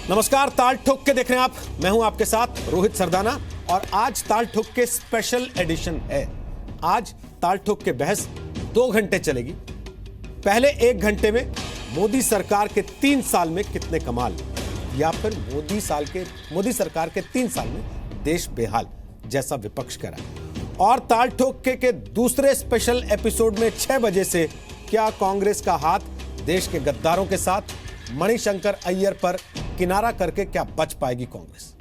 नमस्कार, ताल ठोक के देख रहे हैं आप। मैं हूं आपके साथ रोहित सरदाना और आज ताल ठोक के स्पेशल एडिशन है। आज ताल ठोक के बहस 2 घंटे चलेगी। पहले 1 घंटे में मोदी सरकार के 3 साल में कितने कमाल, या फिर मोदी सरकार के 3 साल में देश बेहाल जैसा विपक्ष कह रहा है। और ताल ठोक के दूसरे स्पेशल एपिसोड में 6 बजे से क्या कांग्रेस का हाथ देश के गद्दारों के साथ, मणिशंकर अय्यर पर किनारा करके क्या बच पाएगी कांग्रेस।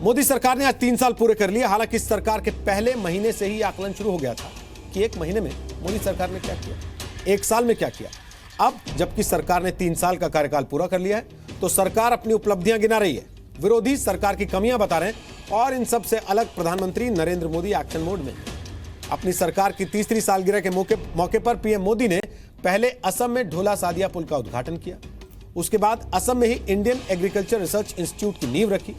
मोदी सरकार ने आज 3 साल पूरे कर लिए। हालांकि इस सरकार के पहले महीने से ही आकलन शुरू हो गया था कि 1 महीने में मोदी सरकार ने क्या किया, 1 साल में क्या किया। अब जबकि सरकार ने 3 साल का कार्यकाल पूरा कर लिया है, तो सरकार अपनी उपलब्धियां गिना रही है, विरोधी सरकार की कमियां बता रहे हैं, और इन सब से अलग प्रधानमंत्री नरेंद्र मोदी एक्शन मोड में। अपनी सरकार की तीसरी सालगिरह के मौके पर पीएम मोदी ने पहले असम में ढोला सादिया पुल का उद्घाटन किया। उसके बाद असम में ही इंडियन एग्रीकल्चर रिसर्च इंस्टीट्यूट की नींव रखी।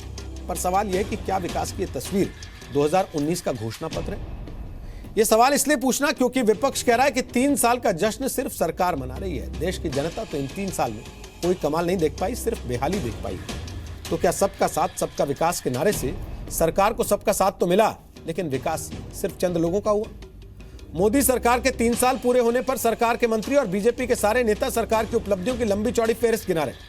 पर सवाल यह है कि क्या विकास की तस्वीर 2019 का घोषणा पत्र है। यह सवाल इसलिए पूछना क्योंकि विपक्ष कह रहा है कि 3 साल का जश्न सिर्फ सरकार मना रही है। देश की जनता तो इन 3 साल में कोई कमाल नहीं देख पाई, सिर्फ बेहाली देख पाई। तो क्या सबका साथ सबका विकास के नारे से सरकार को सबका साथ तो मिला, लेकिन विकास सिर्फ चंद लोगों का हुआ। मोदी सरकार के 3 साल पूरे होने पर सरकार के मंत्री और बीजेपी के सारे नेता सरकार की उपलब्धियों की लंबी चौड़ी फेहरिस्त गिना रहे हैं।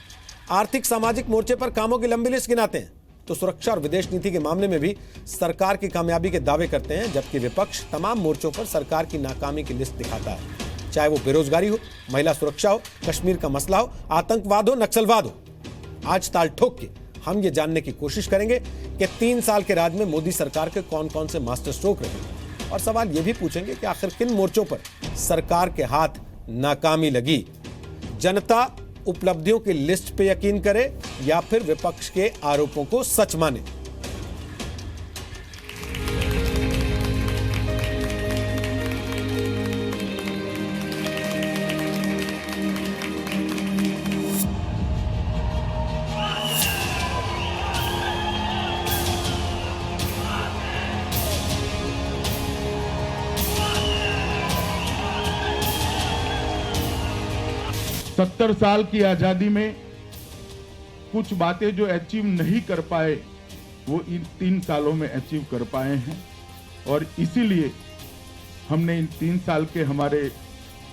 आर्थिक सामाजिक मोर्चे पर कामों की लंबी लिस्ट गिनाते हैं, तो सुरक्षा और विदेश नीति के मामले में भी सरकार की कामयाबी के दावे करते हैं। जबकि विपक्ष तमाम मोर्चों पर सरकार की नाकामी की लिस्ट दिखाता है, चाहे वो बेरोजगारी हो, महिला सुरक्षा हो, कश्मीर का मसला हो, आतंकवाद हो, नक्सलवाद हो। आज ताल ठोक के हम ये जानने की कोशिश करेंगे कि 3 साल के राज में मोदी सरकार के कौन कौन से मास्टर स्ट्रोक रहे, और सवाल यह भी पूछेंगे कि आखिर किन मोर्चों पर सरकार के हाथ नाकामी लगी। जनता उपलब्धियों की लिस्ट पे यकीन करे या फिर विपक्ष के आरोपों को सच माने। सत्तर साल की आजादी में कुछ बातें जो अचीव नहीं कर पाए, वो इन 3 सालों में अचीव कर पाए हैं। और इसीलिए हमने इन 3 साल के हमारे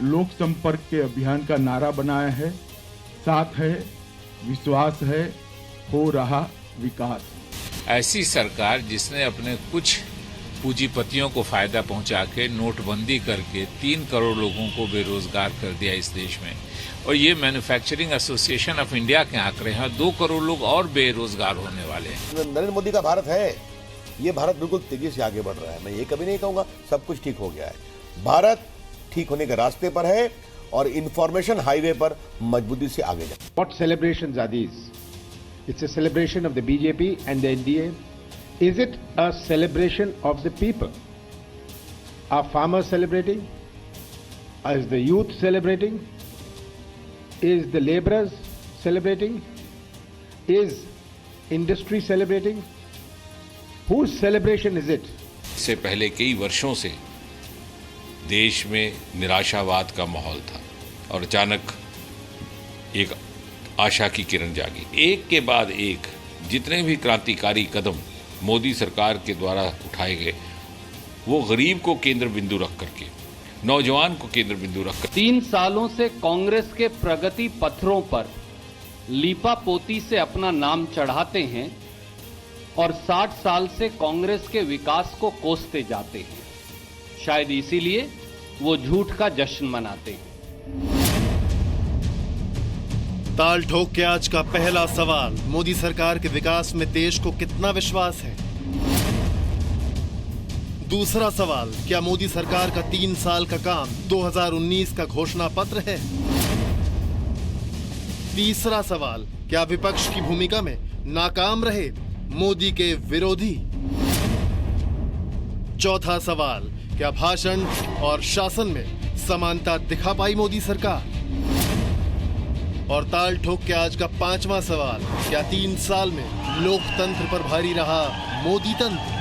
लोक संपर्क के अभियान का नारा बनाया है, साथ है, विश्वास है, हो रहा विकास। ऐसी सरकार जिसने अपने कुछ पूंजीपतियों को फायदा पहुंचा के नोटबंदी करके 3 करोड़ लोगों को बेरोजगार कर दिया इस देश में, और ये मैन्युफैक्चरिंग एसोसिएशन ऑफ इंडिया के आंकड़े हैं, 2 करोड़ लोग और बेरोजगार होने वाले हैं। नरेंद्र मोदी का भारत है, ये भारत बिल्कुल तेजी से आगे बढ़ रहा है। मैं ये कभी नहीं कहूंगा सब कुछ ठीक हो गया है। भारत ठीक होने के रास्ते पर है और इंफॉर्मेशन हाईवे पर मजबूती से आगे जाए। What celebrations are these? It's a celebration of the BJP and the NDA. Is it a celebration of the people? Are farmers celebrating? Is the youth celebrating? Is the laborers celebrating? Is industry celebrating? Whose celebration is it? इससे पहले कई वर्षों से देश में निराशावाद का माहौल था और अचानक एक आशा की किरण जागी। एक के बाद एक जितने भी क्रांतिकारी कदम मोदी सरकार के द्वारा उठाए गए, वो गरीब को केंद्र बिंदु रख करके, नौजवान को केंद्र बिंदु रखकर 3 सालों से कांग्रेस के प्रगति पत्रों पर लीपापोती से अपना नाम चढ़ाते हैं और 60 साल से कांग्रेस के विकास को कोसते जाते हैं। शायद इसीलिए वो झूठ का जश्न मनाते हैं। ताल ठोक के आज का पहला सवाल, मोदी सरकार के विकास में देश को कितना विश्वास है। दूसरा सवाल, क्या मोदी सरकार का 3 साल का काम 2019 का घोषणा पत्र है। तीसरा सवाल, क्या विपक्ष की भूमिका में नाकाम रहे मोदी के विरोधी। चौथा सवाल, क्या भाषण और शासन में समानता दिखा पाई मोदी सरकार। और ताल ठोक के आज का 5वां सवाल, क्या 3 साल में लोकतंत्र पर भारी रहा मोदी तंत्र।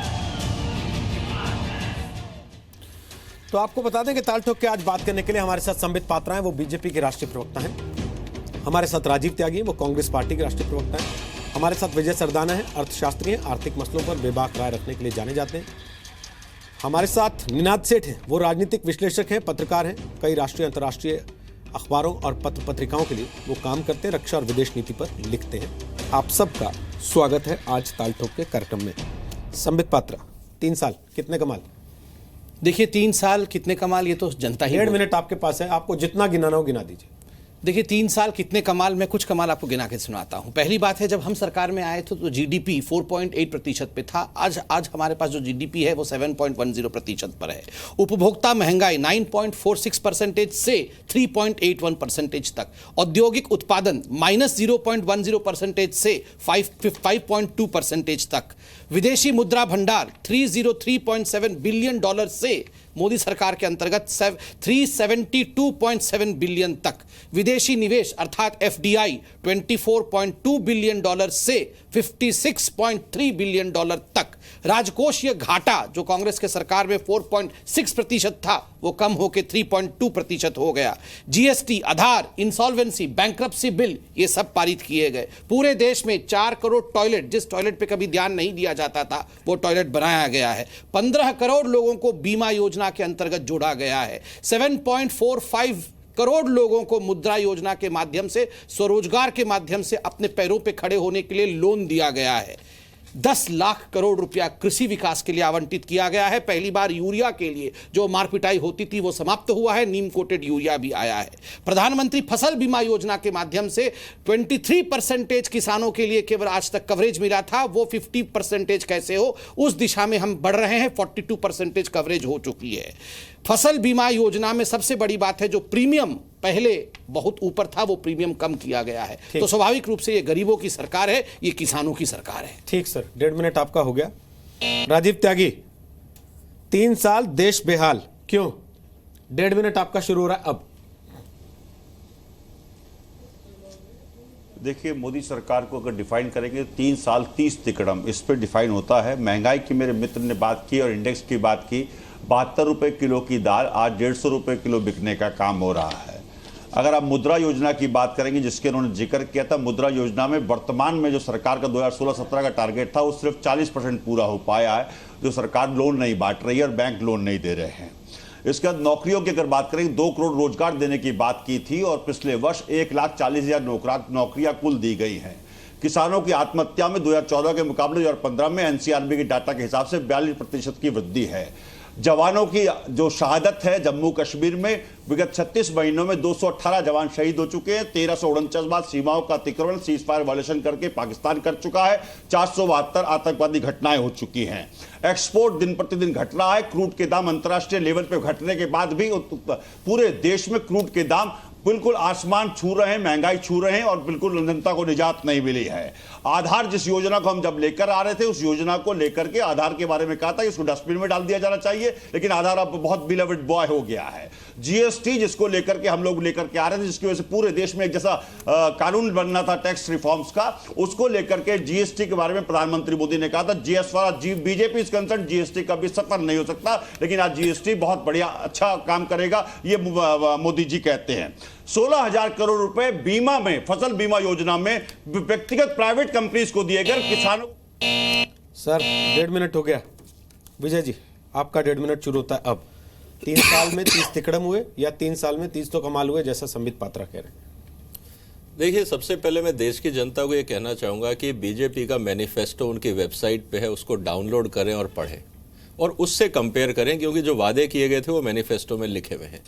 तो आपको बता दें कि ताल ठोक के आज बात करने के लिए हमारे साथ संबित पात्रा हैं। वो बीजेपी के राष्ट्रीय प्रवक्ता हैं। हमारे साथ राजीव त्यागी हैं, वो कांग्रेस पार्टी के राष्ट्रीय प्रवक्ता हैं। हमारे साथ विजय सरदाना है, अर्थशास्त्री हैं, आर्थिक मसलों पर बेबाक राय रखने के लिए जाने जाते हैं। हमारे साथ निनाद सेठ हैं, वो राजनीतिक विश्लेषक हैं, पत्रकार हैं, कई राष्ट्रीय अंतर्राष्ट्रीय अखबारों और पत्र पत्रिकाओं के लिए वो काम करते हैं, रक्षा और विदेश नीति पर लिखते हैं। आप सबका स्वागत है आज ताल ठोक के कार्यक्रम में। संबित पात्रा, 3 साल कितने कमाल? देखिए 3 साल कितने कमाल, ये तो जनता ही 1.5 मिनट आपके पास है, आपको जितना गिनाना हो गिना दीजिए। देखिए 3 साल कितने कमाल, मैं कुछ कमाल आपको गिना के सुनाता हूं। पहली बात है, जब हम सरकार में आए थे तो जीडीपी 4.8% पे था। आज हमारे पास जो जीडीपी है वो 7.10% पर है। उपभोक्ता महंगाई 9.46% से 3.81% तक। औद्योगिक उत्पादन -0.10% से 5.2% तक। विदेशी मुद्रा भंडार $303.7 बिलियन से मोदी सरकार के अंतर्गत 372.7 बिलियन तक। विदेशी निवेश अर्थात एफडीआई $24.2 बिलियन से 56.3 बिलियन तक। राजकोषीय घाटा जो कांग्रेस के सरकार में 4.6% था वो कम होकर 3.2% हो गया। जीएसटी, आधार, इंसॉल्वेंसी, बैंक्रप्सी बिल ये सब पारित किए गए। पूरे देश में 4 करोड़ टॉयलेट, जिस टॉयलेट पे कभी ध्यान नहीं दिया जाता था वो टॉयलेट बनाया गया है। 15 करोड़ लोगों को बीमा योजना के अंतर्गत जोड़ा गया है। 7.45 करोड़ लोगों को मुद्रा योजना के माध्यम से, स्वरोजगार के माध्यम से अपने पैरों पे खड़े होने के लिए लोन दिया गया है। 10 लाख करोड़ रुपया कृषि विकास के लिए आवंटित किया गया है। पहली बार यूरिया के लिए जो मारपिटाई होती थी वो समाप्त हुआ है, नीम कोटेड यूरिया भी आया है। प्रधानमंत्री फसल बीमा योजना के माध्यम से 23% किसानों के लिए केवल आज तक कवरेज मिला था, वो 50% कैसे हो, उस दिशा में हम बढ़ रहे हैं। 42% कवरेज हो चुकी है। फसल बीमा योजना में सबसे बड़ी बात है, जो प्रीमियम पहले बहुत ऊपर था वो प्रीमियम कम किया गया है। तो स्वाभाविक रूप से ये गरीबों की सरकार है, ये किसानों की सरकार है। ठीक सर, 1.5 मिनट आपका हो गया। राजीव त्यागी, 3 साल देश बेहाल, क्यों? 1.5 मिनट आपका शुरू हो रहा है अब। देखिए, मोदी सरकार को अगर डिफाइन करेंगे 3 साल 30 तिकड़म, इस पर डिफाइन होता है। महंगाई की मेरे मित्र ने बात की और इंडेक्स की बात की। 72 रुपए किलो की दाल आज 150 रुपए किलो बिकने का काम हो रहा है। अगर आप मुद्रा योजना की बात करेंगे, जिसके उन्होंने जिक्र किया था, मुद्रा योजना में वर्तमान में जो सरकार का 2016-17 का टारगेट था वो सिर्फ 40% पूरा हो पाया है। जो सरकार लोन नहीं बांट रही है और बैंक लोन नहीं दे रहे हैं। इसके बाद नौकरियों की अगर बात करें, 2 करोड़ रोजगार देने की बात की थी और पिछले वर्ष 1,40,000 नौकरियां कुल दी गई हैं। किसानों की आत्महत्या में 2014 के मुकाबले 2015 में एनसीआरबी के डाटा के हिसाब से 42% की वृद्धि है। जवानों की जो शहादत है जम्मू कश्मीर में, विगत 36 महीनों में 218 जवान शहीद हो चुके हैं। 1349 बार सीमाओं का अतिक्रमण, सीज फायर वायलेशन करके पाकिस्तान कर चुका है। 472 आतंकवादी घटनाएं हो चुकी हैं। एक्सपोर्ट दिन प्रतिदिन घट रहा है। क्रूड के दाम अंतर्राष्ट्रीय लेवल पे घटने के बाद भी पूरे देश में क्रूड के दाम बिल्कुल आसमान छू रहे हैं, महंगाई छू रहे हैं और बिल्कुल जनता को निजात नहीं मिली है। आधार, जिस योजना को हम जब लेकर आ रहे थे, उस योजना को लेकर के आधार के बारे में कहा था इसको डस्टबिन में डाल दिया जाना चाहिए, लेकिन आधार अब बहुत बिलवड बॉय हो गया है। जीएसटी, जिसको लेकर के हम लोग लेकर के आ रहे थे, जिसकी वजह से पूरे देश में एक जैसा कानून बनना था टैक्स रिफॉर्म्स का, उसको लेकर के जीएसटी के बारे में प्रधानमंत्री मोदी ने कहा था बीजेपी इज कंसर्न जीएसटी कभी सफल नहीं हो सकता, लेकिन आज जीएसटी बहुत बढ़िया अच्छा काम करेगा, ये मोदी जी कहते हैं। 16,000 करोड़ रुपए बीमा में, फसल बीमा योजना में व्यक्तिगत प्राइवेट कंपनीज को दिए गए किसानों। सर 1.5 मिनट हो गया। विजय जी, आपका 1.5 मिनट शुरू होता है अब। 3 साल में 30 तिकड़म हुए या 3 साल में 30 तो कमाल हुए, जैसा संबित पात्रा कह रहे हैं? देखिए, सबसे पहले मैं देश की जनता को ये कहना चाहूँगा कि बीजेपी का मैनिफेस्टो उनकी वेबसाइट पे है, उसको डाउनलोड करें और पढ़ें और उससे कंपेयर करें, क्योंकि जो वादे किए गए थे वो मैनिफेस्टो में लिखे हुए हैं।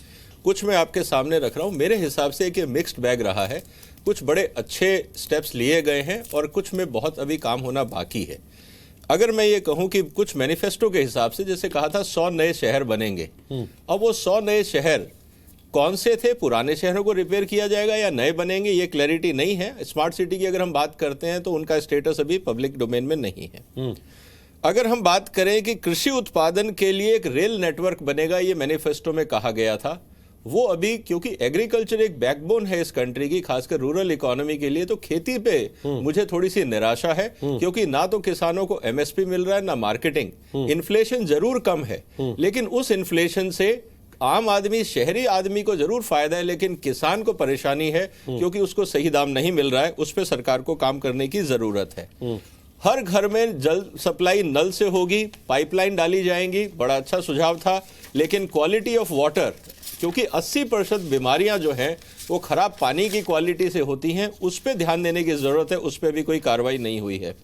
कुछ मैं आपके सामने रख रहा हूँ। मेरे हिसाब से एक मिक्स्ड बैग रहा है। कुछ बड़े अच्छे स्टेप्स लिए गए हैं और कुछ में बहुत अभी काम होना बाकी है। अगर मैं ये कहूँ कि कुछ मैनिफेस्टो के हिसाब से, जैसे कहा था 100 नए शहर बनेंगे, अब वो 100 नए शहर कौन से थे? पुराने शहरों को रिपेयर किया जाएगा या नए बनेंगे, ये क्लैरिटी नहीं है। स्मार्ट सिटी की अगर हम बात करते हैं तो उनका स्टेटस अभी पब्लिक डोमेन में नहीं है। अगर हम बात करें कि कृषि उत्पादन के लिए एक रेल नेटवर्क बनेगा, ये मैनिफेस्टो में कहा गया था, वो अभी, क्योंकि एग्रीकल्चर एक बैकबोन है इस कंट्री की, खासकर रूरल इकोनॉमी के लिए, तो खेती पे मुझे थोड़ी सी निराशा है, क्योंकि ना तो किसानों को एमएसपी मिल रहा है ना मार्केटिंग। इन्फ्लेशन जरूर कम है, लेकिन उस इन्फ्लेशन से आम आदमी, शहरी आदमी को जरूर फायदा है, लेकिन किसान को परेशानी है क्योंकि उसको सही दाम नहीं मिल रहा है। उस पर सरकार को काम करने की जरूरत है। हर घर में जल सप्लाई नल से होगी, पाइपलाइन डाली जाएंगी, बड़ा अच्छा सुझाव था। लेकिन क्वालिटी ऑफ वाटर, क्योंकि 80% बीमारियां जो हैं वो खराब पानी की क्वालिटी से होती हैं, उस पर ध्यान देने की जरूरत है। उस पर भी कोई कार्रवाई नहीं हुई है।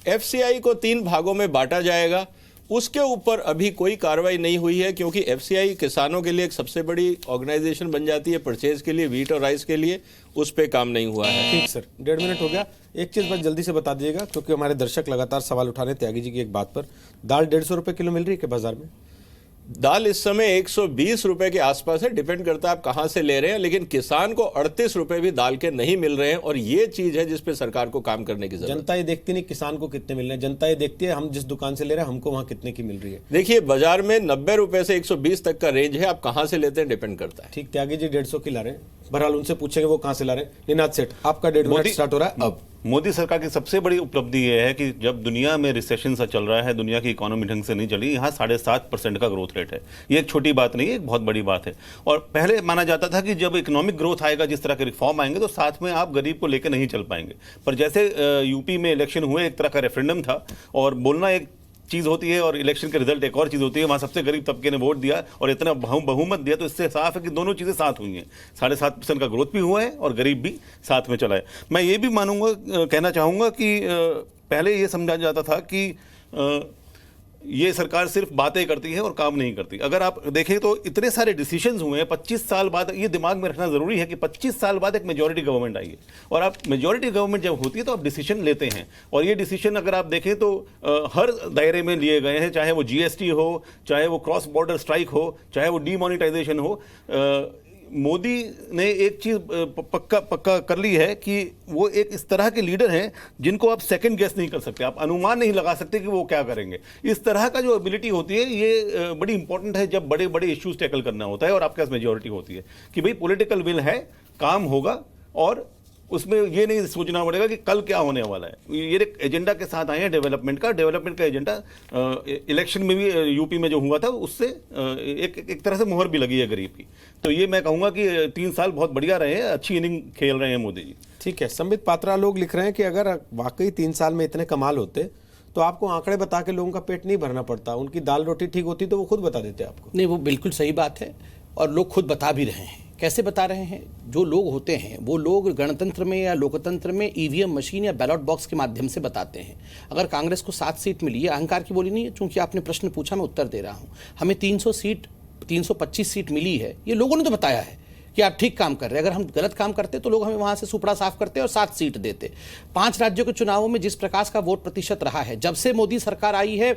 एफसीआई को 3 भागों में बांटा जाएगा, उसके ऊपर अभी कोई कार्रवाई नहीं हुई है, क्योंकि एफसीआई किसानों के लिए एक सबसे बड़ी ऑर्गेनाइजेशन बन जाती है परचेज के लिए, वीट और राइस के लिए। उस पर काम नहीं हुआ है। ठीक सर, 1.5 मिनट हो गया। एक चीज बस जल्दी से बता दीजिएगा, क्योंकि हमारे दर्शक लगातार सवाल उठा रहे हैं त्यागी जी की एक बात पर। दाल 150 रुपए किलो मिल रही है क्या बाजार में? दाल इस समय 120 रुपए के आसपास है, डिपेंड करता है आप कहां से ले रहे हैं। लेकिन किसान को 38 रुपए भी दाल के नहीं मिल रहे हैं, और ये चीज है जिस पे सरकार को काम करने की जरूरत है। जनता ये देखती नहीं किसान को कितने मिल रहे हैं, जनता ये देखती है हम जिस दुकान से ले रहे हैं हमको वहां कितने की मिल रही है। देखिए, बाजार में 90 रुपए से 120 तक का रेंज है, आप कहां से लेते हैं डिपेंड करता है। ठीक, त्यागी जी 150 की ला रहे हैं, बहरहाल उनसे पूछेंगे वो कहां से ला रहे हैं। निनाद सेठ, आपका 1.5 मिनट स्टार्ट हो रहा है अब। मोदी सरकार की सबसे बड़ी उपलब्धि यह है कि जब दुनिया में रिसेशन सा चल रहा है, दुनिया की इकोनॉमी ढंग से नहीं चली, यहाँ 7.5% का ग्रोथ रेट है। ये एक छोटी बात नहीं है, एक बहुत बड़ी बात है। और पहले माना जाता था कि जब इकोनॉमिक ग्रोथ आएगा, जिस तरह के रिफॉर्म आएंगे, तो साथ में आप गरीब को लेकर नहीं चल पाएंगे। पर जैसे यूपी में इलेक्शन हुए, एक तरह का रेफरेंडम था, और बोलना एक चीज होती है और इलेक्शन के रिजल्ट एक और चीज होती है। वहां सबसे गरीब तबके ने वोट दिया और इतना बहुमत दिया, तो इससे साफ है कि दोनों चीजें साथ हुई हैं। 7.5% का ग्रोथ भी हुआ है और गरीब भी साथ में चला है। मैं ये भी मानूंगा, कहना चाहूंगा कि पहले ये समझा जाता था कि ये सरकार सिर्फ बातें करती है और काम नहीं करती। अगर आप देखें तो इतने सारे डिसीजंस हुए हैं 25 साल बाद। ये दिमाग में रखना जरूरी है कि 25 साल बाद एक मेजॉरिटी गवर्नमेंट आई है, और आप मेजॉरिटी गवर्नमेंट जब होती है तो आप डिसीजन लेते हैं। और ये डिसीजन अगर आप देखें तो हर दायरे में लिए गए हैं, चाहे वो जीएसटी हो, चाहे वो क्रॉस बॉर्डर स्ट्राइक हो, चाहे वो डीमोनेटाइजेशन हो। मोदी ने एक चीज पक्का कर ली है कि वो एक इस तरह के लीडर हैं जिनको आप सेकंड गेस नहीं कर सकते, आप अनुमान नहीं लगा सकते कि वो क्या करेंगे। इस तरह का जो एबिलिटी होती है ये बड़ी इंपॉर्टेंट है जब बड़े बड़े इश्यूज टैकल करना होता है और आपके पास मेजोरिटी होती है कि भाई पॉलिटिकल विल है, काम होगा, और उसमें ये नहीं सोचना पड़ेगा कि कल क्या होने वाला है। ये एक एजेंडा के साथ आए हैं डेवलपमेंट का एजेंडा। इलेक्शन में भी यूपी में जो हुआ था उससे एक तरह से मोहर भी लगी है गरीब की। तो ये मैं कहूँगा कि 3 साल बहुत बढ़िया रहे हैं, अच्छी इनिंग खेल रहे हैं मोदी जी। ठीक है, संबित पात्रा लोग लिख रहे हैं कि अगर वाकई 3 साल में इतने कमाल होते तो आपको आंकड़े बता के लोगों का पेट नहीं भरना पड़ता, उनकी दाल रोटी ठीक होती तो वो खुद बता देते आपको। नहीं, वो बिल्कुल सही बात है, और लोग खुद बता भी रहे हैं। कैसे बता रहे हैं? जो लोग होते हैं वो लोग गणतंत्र में या लोकतंत्र में ईवीएम मशीन या बैलट बॉक्स के माध्यम से बताते हैं। अगर कांग्रेस को 7 सीट मिली है, अहंकार की बोली नहीं है, चूंकि आपने प्रश्न पूछा मैं उत्तर दे रहा हूं। हमें 325 सीट मिली है, ये लोगों ने तो बताया है कि आप ठीक काम कर रहे हैं। अगर हम गलत काम करते तो लोग हमें वहां से सुपड़ा साफ करते और 7 सीट देते। 5 राज्यों के चुनावों में जिस प्रकार का वोट प्रतिशत रहा है, जब से मोदी सरकार आई है,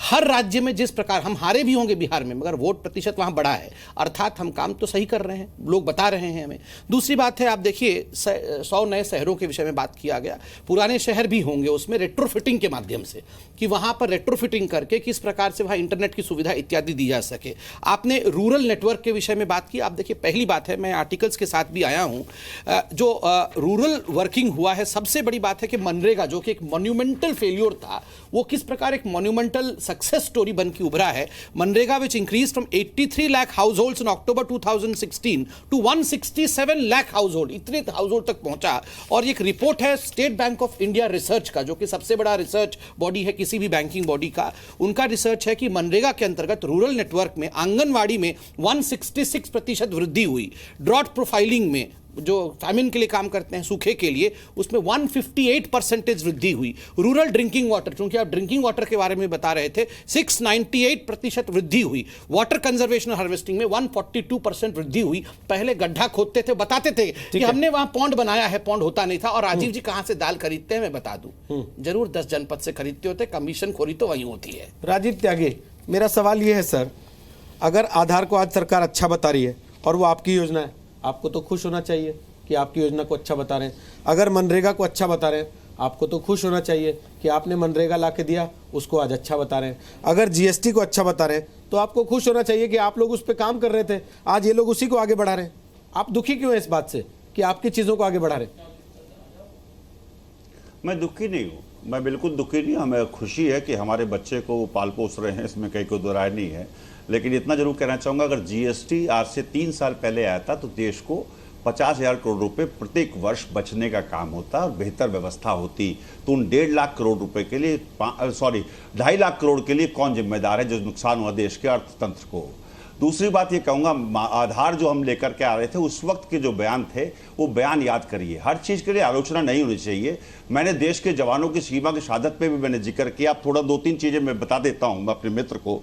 हर राज्य में जिस प्रकार, हम हारे भी होंगे बिहार में, मगर वोट प्रतिशत वहां बढ़ा है, अर्थात हम काम तो सही कर रहे हैं, लोग बता रहे हैं हमें। दूसरी बात है, आप देखिए 100 नए शहरों के विषय में बात किया गया। पुराने शहर भी होंगे उसमें रेट्रोफिटिंग के माध्यम से, कि वहां पर रेट्रोफिटिंग करके किस प्रकार से वहां इंटरनेट की सुविधा इत्यादि दी जा सके। आपने रूरल नेटवर्क के विषय में बात की। आप देखिए, पहली बात है, मैं आर्टिकल्स के साथ भी आया हूं, जो रूरल वर्किंग हुआ है, सबसे बड़ी बात है कि मनरेगा जो कि एक मॉन्यूमेंटल फेल्योर था, वो किस प्रकार एक मॉन्यूमेंटल सक्सेस स्टोरी बन के उभरा है। MNREGA which increase from 83 lakh households in October 2016 to 167 lakh household, इतने हाउस होल्ड तक पहुंचा। और एक रिपोर्ट है State Bank of India research का, जो कि सबसे बड़ा रिसर्च बॉडी है किसी भी बैंकिंग बॉडी का। उनका रिसर्च है कि मनरेगा के अंतर्गत रूरल नेटवर्क में, आंगनवाड़ी में 166% वृद्धि हुई। ड्रॉट प्रोफाइलिंग में, जो फैमिन के लिए काम करते हैं, सूखे के लिए, उसमें 158% वृद्धि हुई। रूरल ड्रिंकिंग वाटर, क्योंकि आप ड्रिंकिंग वाटर के बारे में बता रहे थे, 698% वृद्धि हुई। वाटर कंजर्वेशन हार्वेस्टिंग में 142% वृद्धि हुई। पहले गड्ढा खोदते थे, बताते थे कि हमने वहां पौंड बनाया है, पौंड होता नहीं था। और राजीव जी कहां से दाल खरीदते हैं मैं बता दूं, जरूर 10 जनपद से खरीदते होते, कमीशन खोरी तो वही होती है। राजीव त्यागी, मेरा सवाल यह है सर, अगर आधार को आज सरकार अच्छा बता रही है और वो आपकी योजना है, आपको तो खुश होना चाहिए कि आपकी योजना को अच्छा बता रहे हैं। अगर मनरेगा को अच्छा बता रहे हैं, आपको तो खुश होना चाहिए कि आपने मनरेगा ला के दिया, उसको आज अच्छा बता रहे हैं। अगर जीएसटी को अच्छा बता रहे हैं तो आपको खुश होना चाहिए कि आप लोग उस पर काम कर रहे थे, आज ये लोग उसी को आगे बढ़ा रहे हैं। आप दुखी क्यों हैं इस बात से कि आपकी चीज़ों को आगे बढ़ा रहे हैं? मैं दुखी नहीं हूँ, मैं बिल्कुल दुखी नहीं हूँ। हमें खुशी है कि हमारे बच्चे को वो पाल पोस रहे हैं, इसमें कहीं कोई दो राय नहीं है। लेकिन इतना जरूर कहना चाहूँगा, अगर जीएसटी आज से 3 साल पहले आया था तो देश को 50,000 करोड़ रुपए प्रत्येक वर्ष बचने का काम होता और बेहतर व्यवस्था होती। तो उन 1.5 लाख करोड़ रुपए के लिए 2.5 लाख करोड़ के लिए कौन जिम्मेदार है जो नुकसान हुआ देश के अर्थतंत्र को। दूसरी बात ये कहूँगा, आधार जो हम लेकर के आ रहे थे उस वक्त के जो बयान थे वो बयान याद करिए। हर चीज़ के लिए आलोचना नहीं होनी चाहिए। मैंने देश के जवानों की सीमा की शहादत पे भी मैंने जिक्र किया। आप थोड़ा 2-3 चीज़ें मैं बता देता हूँ मैं अपने मित्र को।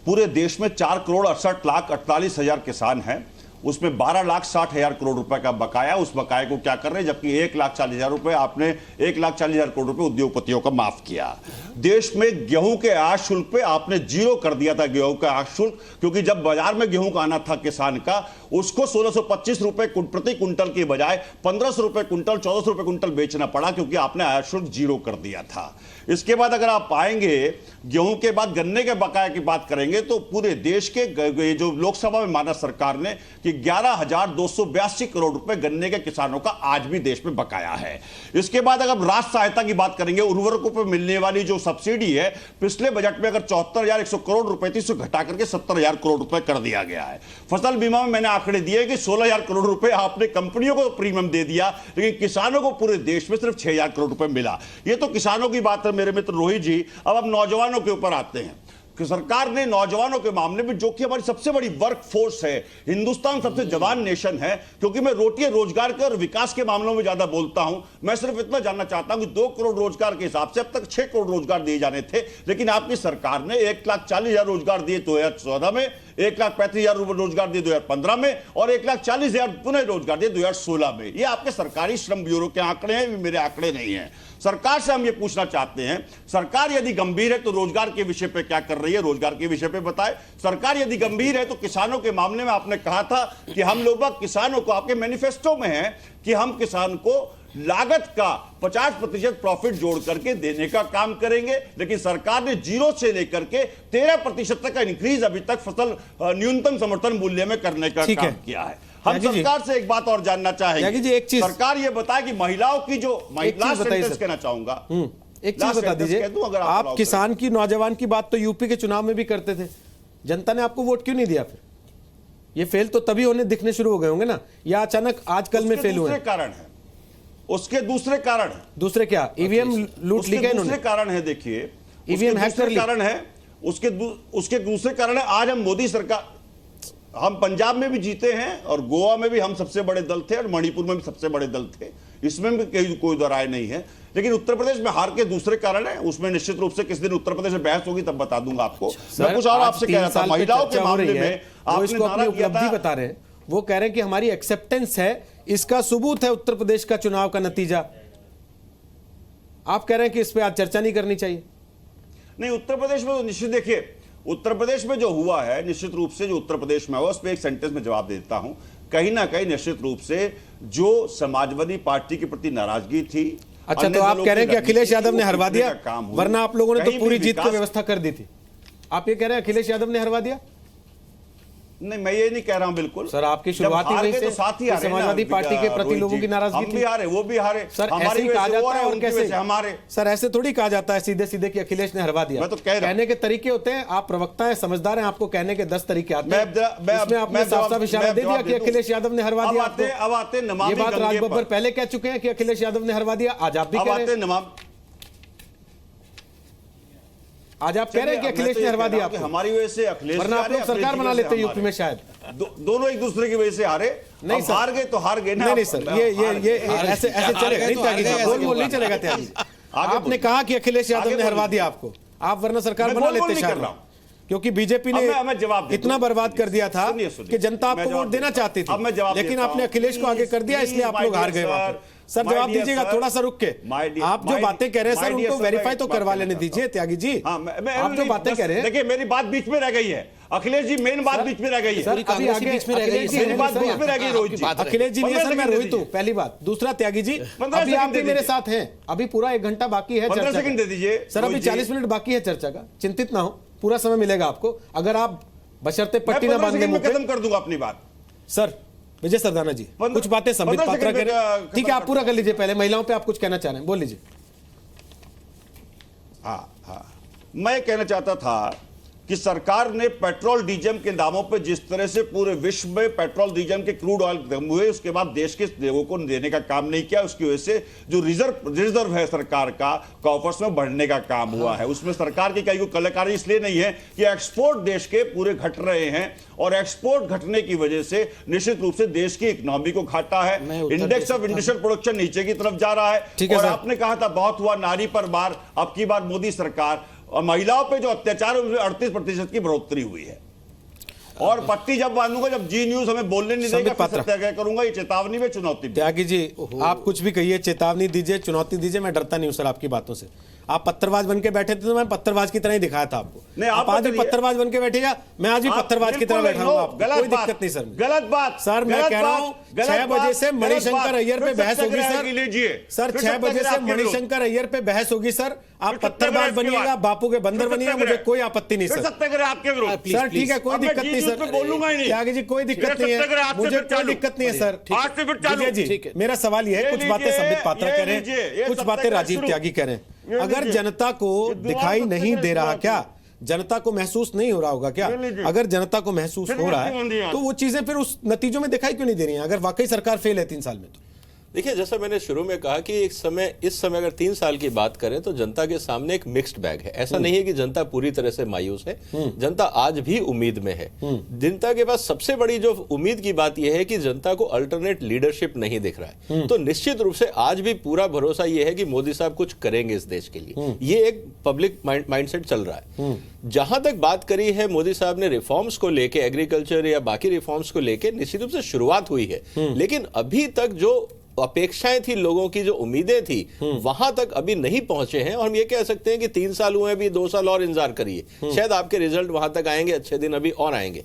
पूरे देश में 4,68,48,000 किसान हैं, उसमें 12,60,000 करोड़ रुपए का बकाया। उस बकाये को क्या कर रहे हैं, जबकि 1,40,000 रुपए आपने 1,40,000 करोड़ रुपए उद्योगपतियों का माफ किया। देश में गेहूं के आयात शुल्क पे आपने 0 कर दिया था गेहूं का आयात शुल्क, क्योंकि जब बाजार में गेहूं का आना था किसान का, उसको 1625 रुपए प्रति कुंटल के बजाय 1500 रुपए कुंटल, 1400 रुपए कुंटल बेचना पड़ा, क्योंकि आपने आयात शुल्क 0 कर दिया था। इसके बाद अगर आप पाएंगे गेहूं के बाद गन्ने के बकाया की बात करेंगे तो पूरे देश के जो लोकसभा में माना सरकार ने कि 11,282 करोड़ रुपए गन्ने के किसानों का आज भी देश में बकाया है। इसके बाद अगर राष्ट्र सहायता की बात करेंगे, उर्वरकों पर मिलने वाली जो सब्सिडी है, पिछले बजट में अगर 74,100 करोड़ रुपए थी, उसको घटा करके 70,000 करोड़ रुपए कर दिया गया है। फसल बीमा में मैंने आंकड़े दिए कि 16,000 करोड़ रुपए आपने कंपनियों को प्रीमियम दे दिया, लेकिन किसानों को पूरे देश में सिर्फ 6,000 करोड़ रुपए मिला। ये तो किसानों की बात है मेरे मित्र रोहित जी। अब नौजवानों के ऊपर आते हैं कि सरकार ने नौजवानों के मामले में, जो कि हमारी सबसे बड़ी वर्क फोर्स है, हिंदुस्तान सबसे जवान नेशन है, क्योंकि मैं रोटी रोजगार के और विकास के मामलों में ज्यादा बोलता हूं। मैं सिर्फ इतना जानना चाहता हूं कि 2 करोड़ रोजगार के हिसाब से अब तक 6 करोड़ रोजगार दिए जाने थे, लेकिन आपकी सरकार ने 1,40,000 रोजगार दिए 2014 में, 1,35,000 रोजगार दिए 2015 में और 1,40,000 पुनः रोजगार दिए 2016 में। ये आपके सरकारी श्रम ब्यूरो के आंकड़े हैं, मेरे आंकड़े नहीं हैं। सरकार से हम ये पूछना चाहते हैं, सरकार यदि गंभीर है तो रोजगार के विषय पे क्या कर रही है, रोजगार के विषय पे बताए। सरकार यदि गंभीर है तो किसानों के मामले में आपने कहा था कि हम लोग किसानों को, आपके मैनिफेस्टो में है कि हम किसान को लागत का 50% प्रॉफिट जोड़ करके देने का काम करेंगे, लेकिन सरकार ने 0 से लेकर के 13% तक का इंक्रीज अभी तक फसल न्यूनतम समर्थन मूल्य में करने का काम किया है। हम सरकार से एक बात और जानना चाहेंगे, एक चीज सरकार ये बताए कि महिलाओं की जो कहना चाहूंगा, एक चीज बता दीजिए, आप किसान की, नौजवान की बात तो यूपी के चुनाव में भी करते थे, जनता ने आपको वोट क्यों नहीं दिया? फिर ये फेल तो तभी होने दिखने शुरू हो गए होंगे ना, या अचानक आजकल में फेल हुए? कारण है, उसके दूसरे कारण है। दूसरे क्या? ईवीएम लूट ली गई? दूसरे कारण है, देखिए ईवीएम हैक कर ली कारण है, उसके दूसरे कारण है। आज हम मोदी सरकार, हम पंजाब में भी जीते हैं और गोवा में भी हम सबसे बड़े दल थे और मणिपुर में भी सबसे बड़े दल थे, इसमें भी कोई दो राय नहीं है। लेकिन उत्तर प्रदेश में हार के दूसरे कारण है, उसमें निश्चित रूप से किस दिन उत्तर प्रदेश में बहस होगी तब बता दूंगा आपको। मैं कुछ और आपसे कह रहा था, महिलाओं के मामले में आपने नारा किया था, बता रहे हैं, वो कह रहे हैं कि हमारी एक्सेप्टेंस है, इसका सबूत है उत्तर प्रदेश का चुनाव का नतीजा। आप कह रहे हैं कि इस पे आज चर्चा नहीं करनी चाहिए? नहीं, उत्तर प्रदेश में तो निश्चित, देखिए उत्तर प्रदेश में जो हुआ है, निश्चित रूप से जो उत्तर प्रदेश में हुआ उस पर एक सेंटेंस में जवाब देता हूं। कहीं ना कहीं निश्चित रूप से जो समाजवादी पार्टी के प्रति नाराजगी थी। अच्छा, तो आप कह रहे हैं कि अखिलेश यादव ने हरवा दिया, वरना आप लोगों ने तो पूरी जीत की व्यवस्था कर दी थी। आप ये कह रहे हैं अखिलेश यादव ने हरवा दिया? नहीं, मैं ये नहीं कह रहा हूं बिल्कुल। सर, आपकी शुरुआती वजह से समाजवादी पार्टी के प्रति लोगों की नाराजगी थी। हम भी हारे, वो भी हारे। सर, ऐसे ही कहा जाता है, उनके से हमारे सर ऐसे थोड़ी कहा जाता है सीधे सीधे कि अखिलेश ने हरवा दिया। मैं तो कहने के तरीके होते हैं, आप प्रवक्ता हैं, समझदार हैं, आपको कहने के 10 तरीके आते हैं। इसमें आपने साफ-साफ इशारा दे दिया कि अखिलेश यादव ने हरवा दिया। अब आते नमामि ये बात राज बब्बर पहले कह चुके हैं कि अखिलेश यादव ने हरवा दिया, आज आप भी कह रहे हैं। आज आप कह रहे हैं कि अखिलेश ने हरवा दिया, हमारी वजह से अखिलेश, वरना आप लोग सरकार बना लेते यूपी में शायद। दोनों एक दूसरे की वजह से हारे। नहीं, हार गए तो हार गए ना। नहीं सर, ये ऐसे चलेगा नहीं, त्यागी जी बोल नहीं चलेगा। त्यागी जी, आपने कहा कि अखिलेश यादव ने हरवा दिया आपको, आप वरना सरकार बना लेते शायद, क्योंकि बीजेपी ने इतना बर्बाद कर दिया था कि जनता आपको वोट देना चाहती थी, लेकिन आपने अखिलेश को आगे कर दिया, इसलिए आप लोग हार गए। सर जवाब दीजिएगा थोड़ा सा रुक के। आप जो बातें कह रहे हैं सर, उनको वेरीफाई तो करवा लेने दीजिए त्यागी जी। आप जो बातें कह रहे हैं, देखिए मेरी बात बीच में रह गई है अखिलेश जी, मेन बात बीच में रह गई है। सर अभी आगे मेरी बात बीच में रह गई रोहित जी। अखिलेश जी नहीं सर, मैं रोहित हूँ, पहली बात। दूसरा त्यागी जी, अभी आप भी मेरे साथ हैं, अभी पूरा 1 घंटा बाकी है, 15 सेकंड दे दीजिए सर, अभी 40 मिनट बाकी है चर्चा का, चिंतित ना हो, पूरा समय मिलेगा आपको, अगर आप बशर्ते पट्टी ना बांधने में। खत्म कर दूंगा अपनी बात सर। विजय सरदाना जी, कुछ बातें संबित पात्रा कह रहे हैं, ठीक है आप पूरा कर लीजिए, पहले महिलाओं पे आप कुछ कहना चाह रहे हैं, बोल लीजिए। हाँ, मैं कहना चाहता था कि सरकार ने पेट्रोल डीजल के दामों पे जिस तरह से पूरे विश्व में पेट्रोल डीजल के क्रूड ऑयल कम हुए, उसके बाद देश के लोगों को देने का काम नहीं किया, उसकी वजह से जो रिजर्व है सरकार का कॉफर्स में बढ़ने का काम हुआ है। उसमें सरकार की कई कलाकारी इसलिए नहीं है कि एक्सपोर्ट देश के पूरे घट रहे हैं, और एक्सपोर्ट घटने की वजह से निश्चित रूप से देश की इकोनॉमी को घाटा है। इंडेक्स ऑफ इंडस्ट्रियल प्रोडक्शन नीचे की तरफ जा रहा है। और आपने कहा था बहुत हुआ नारी पर वार, अब की बार मोदी सरकार और महिलाओं पे जो अत्याचार है उसमें 38% की बढ़ोतरी हुई है। और पट्टी जब बांधूंगा, जब जी न्यूज हमें बोलने नहीं देगा, फिर सत्याग्रह करूंगा। ये चेतावनी में चुनौती। त्यागी जी, आप कुछ भी कहिए, चेतावनी दीजिए, चुनौती दीजिए, मैं डरता नहीं हूं सर आपकी बातों से। आप पत्थरबाज बन के बैठे थे तो मैं पत्थरबाज की तरह ही दिखाया था आपको। नहीं, आप आज भी पत्थरबाज बन के बैठेगा, मैं आज भी पत्थरबाज की तरह बैठा हूं आपको। कोई दिक्कत नहीं सर। गलत बात सर, मैं कह रहा हूं 6 बजे से मणिशंकर अय्यर पे बहस होगी सर। 6 बजे से मणिशंकर अय्यर पे बहस होगी सर। आप पत्थरबाज बनिएगा, बापू के बंदर बनिएगा, मुझे कोई आपत्ति नहीं सर। सत्याग्रह आपके विरुद्ध सर ठीक है, कोई दिक्कत नहीं सर, बोलूंगा ही नहीं। त्यागी जी कोई दिक्कत नहीं है, मुझे कोई दिक्कत नहीं है सर। आज से फिर चालू। विजय जी, मेरा सवाल यह है, कुछ बातें संबित पात्रा कह रहे हैं, कुछ बातें राजीव त्यागी कह रहे हैं। अगर जनता को दिखाई नहीं दे रहा क्या, जनता को महसूस नहीं हो रहा होगा क्या? अगर जनता को महसूस हो रहा है तो वो चीजें फिर उस नतीजों में दिखाई क्यों नहीं दे रही हैं, अगर वाकई सरकार फेल है 3 साल में? तो देखिए, जैसा मैंने शुरू में कहा कि इस समय अगर 3 साल की बात करें तो जनता के सामने एक मिक्स्ड बैग है। ऐसा नहीं है कि जनता पूरी तरह से मायूस है, जनता आज भी उम्मीद में है। जनता के पास सबसे बड़ी जो उम्मीद की बात यह है कि जनता को अल्टरनेट लीडरशिप नहीं दिख रहा है। तो निश्चित रूप से आज भी पूरा भरोसा यह है कि मोदी साहब कुछ करेंगे इस देश के लिए। ये एक पब्लिक माइंडसेट चल रहा है। जहां तक बात करी है मोदी साहब ने रिफॉर्म्स को लेके, एग्रीकल्चर या बाकी रिफॉर्म्स को लेके, निश्चित रूप से शुरुआत हुई है, लेकिन अभी तक जो अपेक्षाएं थी, लोगों की जो उम्मीदें थी, वहां तक अभी नहीं पहुंचे हैं। और हम ये कह सकते हैं कि 3 साल हुए, अभी 2 साल और इंतजार करिए, शायद आपके रिजल्ट वहां तक आएंगे, अच्छे दिन अभी और आएंगे।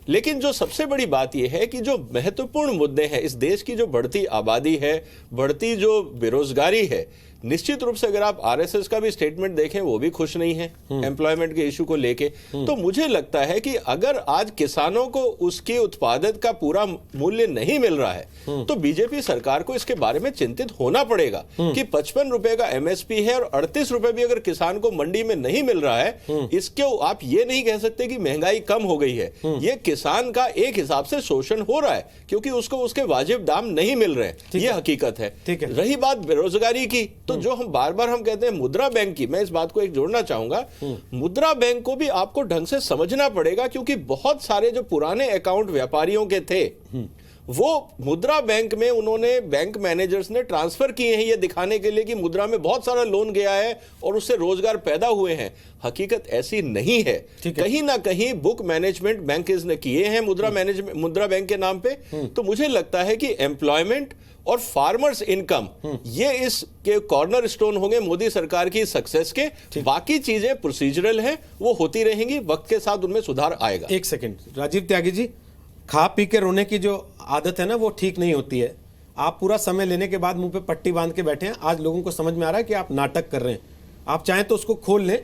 लेकिन जो सबसे बड़ी बात यह है कि जो महत्वपूर्ण मुद्दे हैं, इस देश की जो बढ़ती आबादी है, बढ़ती जो बेरोजगारी है, निश्चित रूप से अगर आप आरएसएस का भी स्टेटमेंट देखें, वो भी खुश नहीं है एम्प्लॉयमेंट के इशू को लेके। तो मुझे लगता है कि अगर आज किसानों को उसके उत्पादन का पूरा मूल्य नहीं मिल रहा है तो बीजेपी सरकार को इसके बारे में चिंतित होना पड़ेगा कि 55 रुपए का एमएसपी है और 38 रुपए भी अगर किसान को मंडी में नहीं मिल रहा है, इसके आप ये नहीं कह सकते कि महंगाई कम हो गई है। ये किसान का एक हिसाब से शोषण हो रहा है क्योंकि उसको उसके वाजिब दाम नहीं मिल रहे, ये हकीकत है। रही बात बेरोजगारी की, तो जो हम बार बार हम कहते हैं मुद्रा बैंक की, मैं इस बात को एक जोड़ना चाहूंगा, मुद्रा बैंक को भी आपको ढंग से समझना पड़ेगा क्योंकि बहुत सारे जो पुराने अकाउंट व्यापारियों के थे वो मुद्रा बैंक में उन्होंने, बैंक मैनेजर्स ने ट्रांसफर किए हैं ये दिखाने के लिए कि मुद्रा में बहुत सारा लोन गया है और उससे रोजगार पैदा हुए हैं। हकीकत ऐसी नहीं है। कहीं ना कहीं बुक मैनेजमेंट बैंकर्स ने किए हैं मुद्रा बैंक के नाम पे। तो मुझे लगता है कि एम्प्लॉयमेंट और फार्मर्स इनकम ये इसके कॉर्नर स्टोन होंगे मोदी सरकार की सक्सेस के। बाकी चीजें प्रोसीजरल हैं, वो होती रहेंगी, वक्त के साथ उनमें सुधार आएगा। एक सेकंड राजीव त्यागी जी, खा पी के रोने की जो आदत है ना वो ठीक नहीं होती है। आप पूरा समय लेने के बाद मुंह पे पट्टी बांध के बैठे हैं। आज लोगों को समझ में आ रहा है कि आप नाटक कर रहे हैं। आप चाहें तो उसको खोल लें,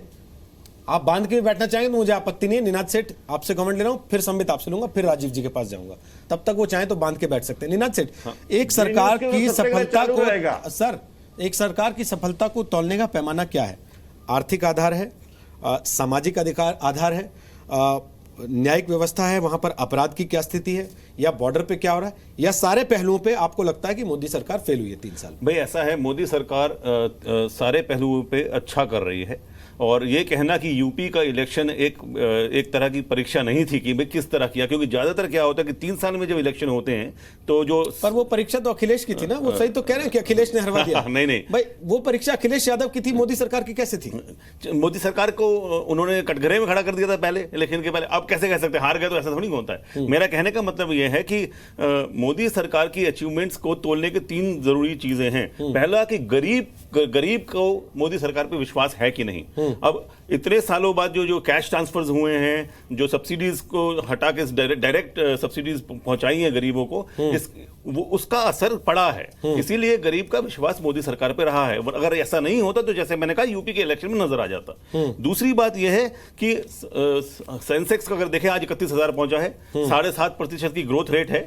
आप बांध के भी बैठना चाहेंगे तो मुझे आपत्ति नहीं है। निनाद सेठ आपसे कमेंट ले रहा हूं, फिर संबित आपसे लूंगा, फिर राजीव जी के पास जाऊंगा। तब तक वो चाहें तो बांध के बैठ सकते हैं। निनाद सेठ, एक सरकार की सफलता को, सर एक सरकार की सफलता को तौलने का पैमाना क्या है? आर्थिक आधार है, सामाजिक अधिकार आधार है, न्यायिक व्यवस्था है, वहां पर अपराध की क्या स्थिति है, या बॉर्डर पे क्या हो रहा है, या सारे पहलुओं पे आपको लगता है कि मोदी सरकार फेल हुई है 3 साल? भाई ऐसा है, मोदी सरकार सारे पहलुओं पे अच्छा कर रही है। और ये कहना कि यूपी का इलेक्शन एक तरह की परीक्षा नहीं थी कि भाई किस तरह किया, क्योंकि ज्यादातर क्या होता है कि 3 साल में जब इलेक्शन होते हैं तो जो, पर वो परीक्षा तो अखिलेश की थी ना, वो सही तो कह रहे हैं कि अखिलेश ने हरवा दिया। नहीं भाई, वो परीक्षा अखिलेश यादव की थी, मोदी सरकार की कैसे थी? मोदी सरकार को उन्होंने कटघरे में खड़ा कर दिया था पहले इलेक्शन के पहले। अब कैसे कह सकते हैं हार गए, तो ऐसा थोड़ी होता है। मेरा कहने का मतलब यह है कि मोदी सरकार की अचीवमेंट्स को तोलने के 3 जरूरी चीजें हैं। पहला कि गरीब को मोदी सरकार पे विश्वास है कि नहीं। अब इतने सालों बाद जो कैश ट्रांसफर्स हुए हैं, जो सब्सिडीज को हटा के डायरेक्ट सब्सिडीज पहुंचाई हैं गरीबों को, उसका असर पड़ा है। इसीलिए गरीब का विश्वास मोदी सरकार पे रहा है। अगर ऐसा नहीं होता तो जैसे मैंने कहा यूपी के इलेक्शन में नजर आ जाता। दूसरी बात यह है कि सेंसेक्स का अगर देखें आज 31,000 पहुंचा है, 7.5% की ग्रोथ रेट है।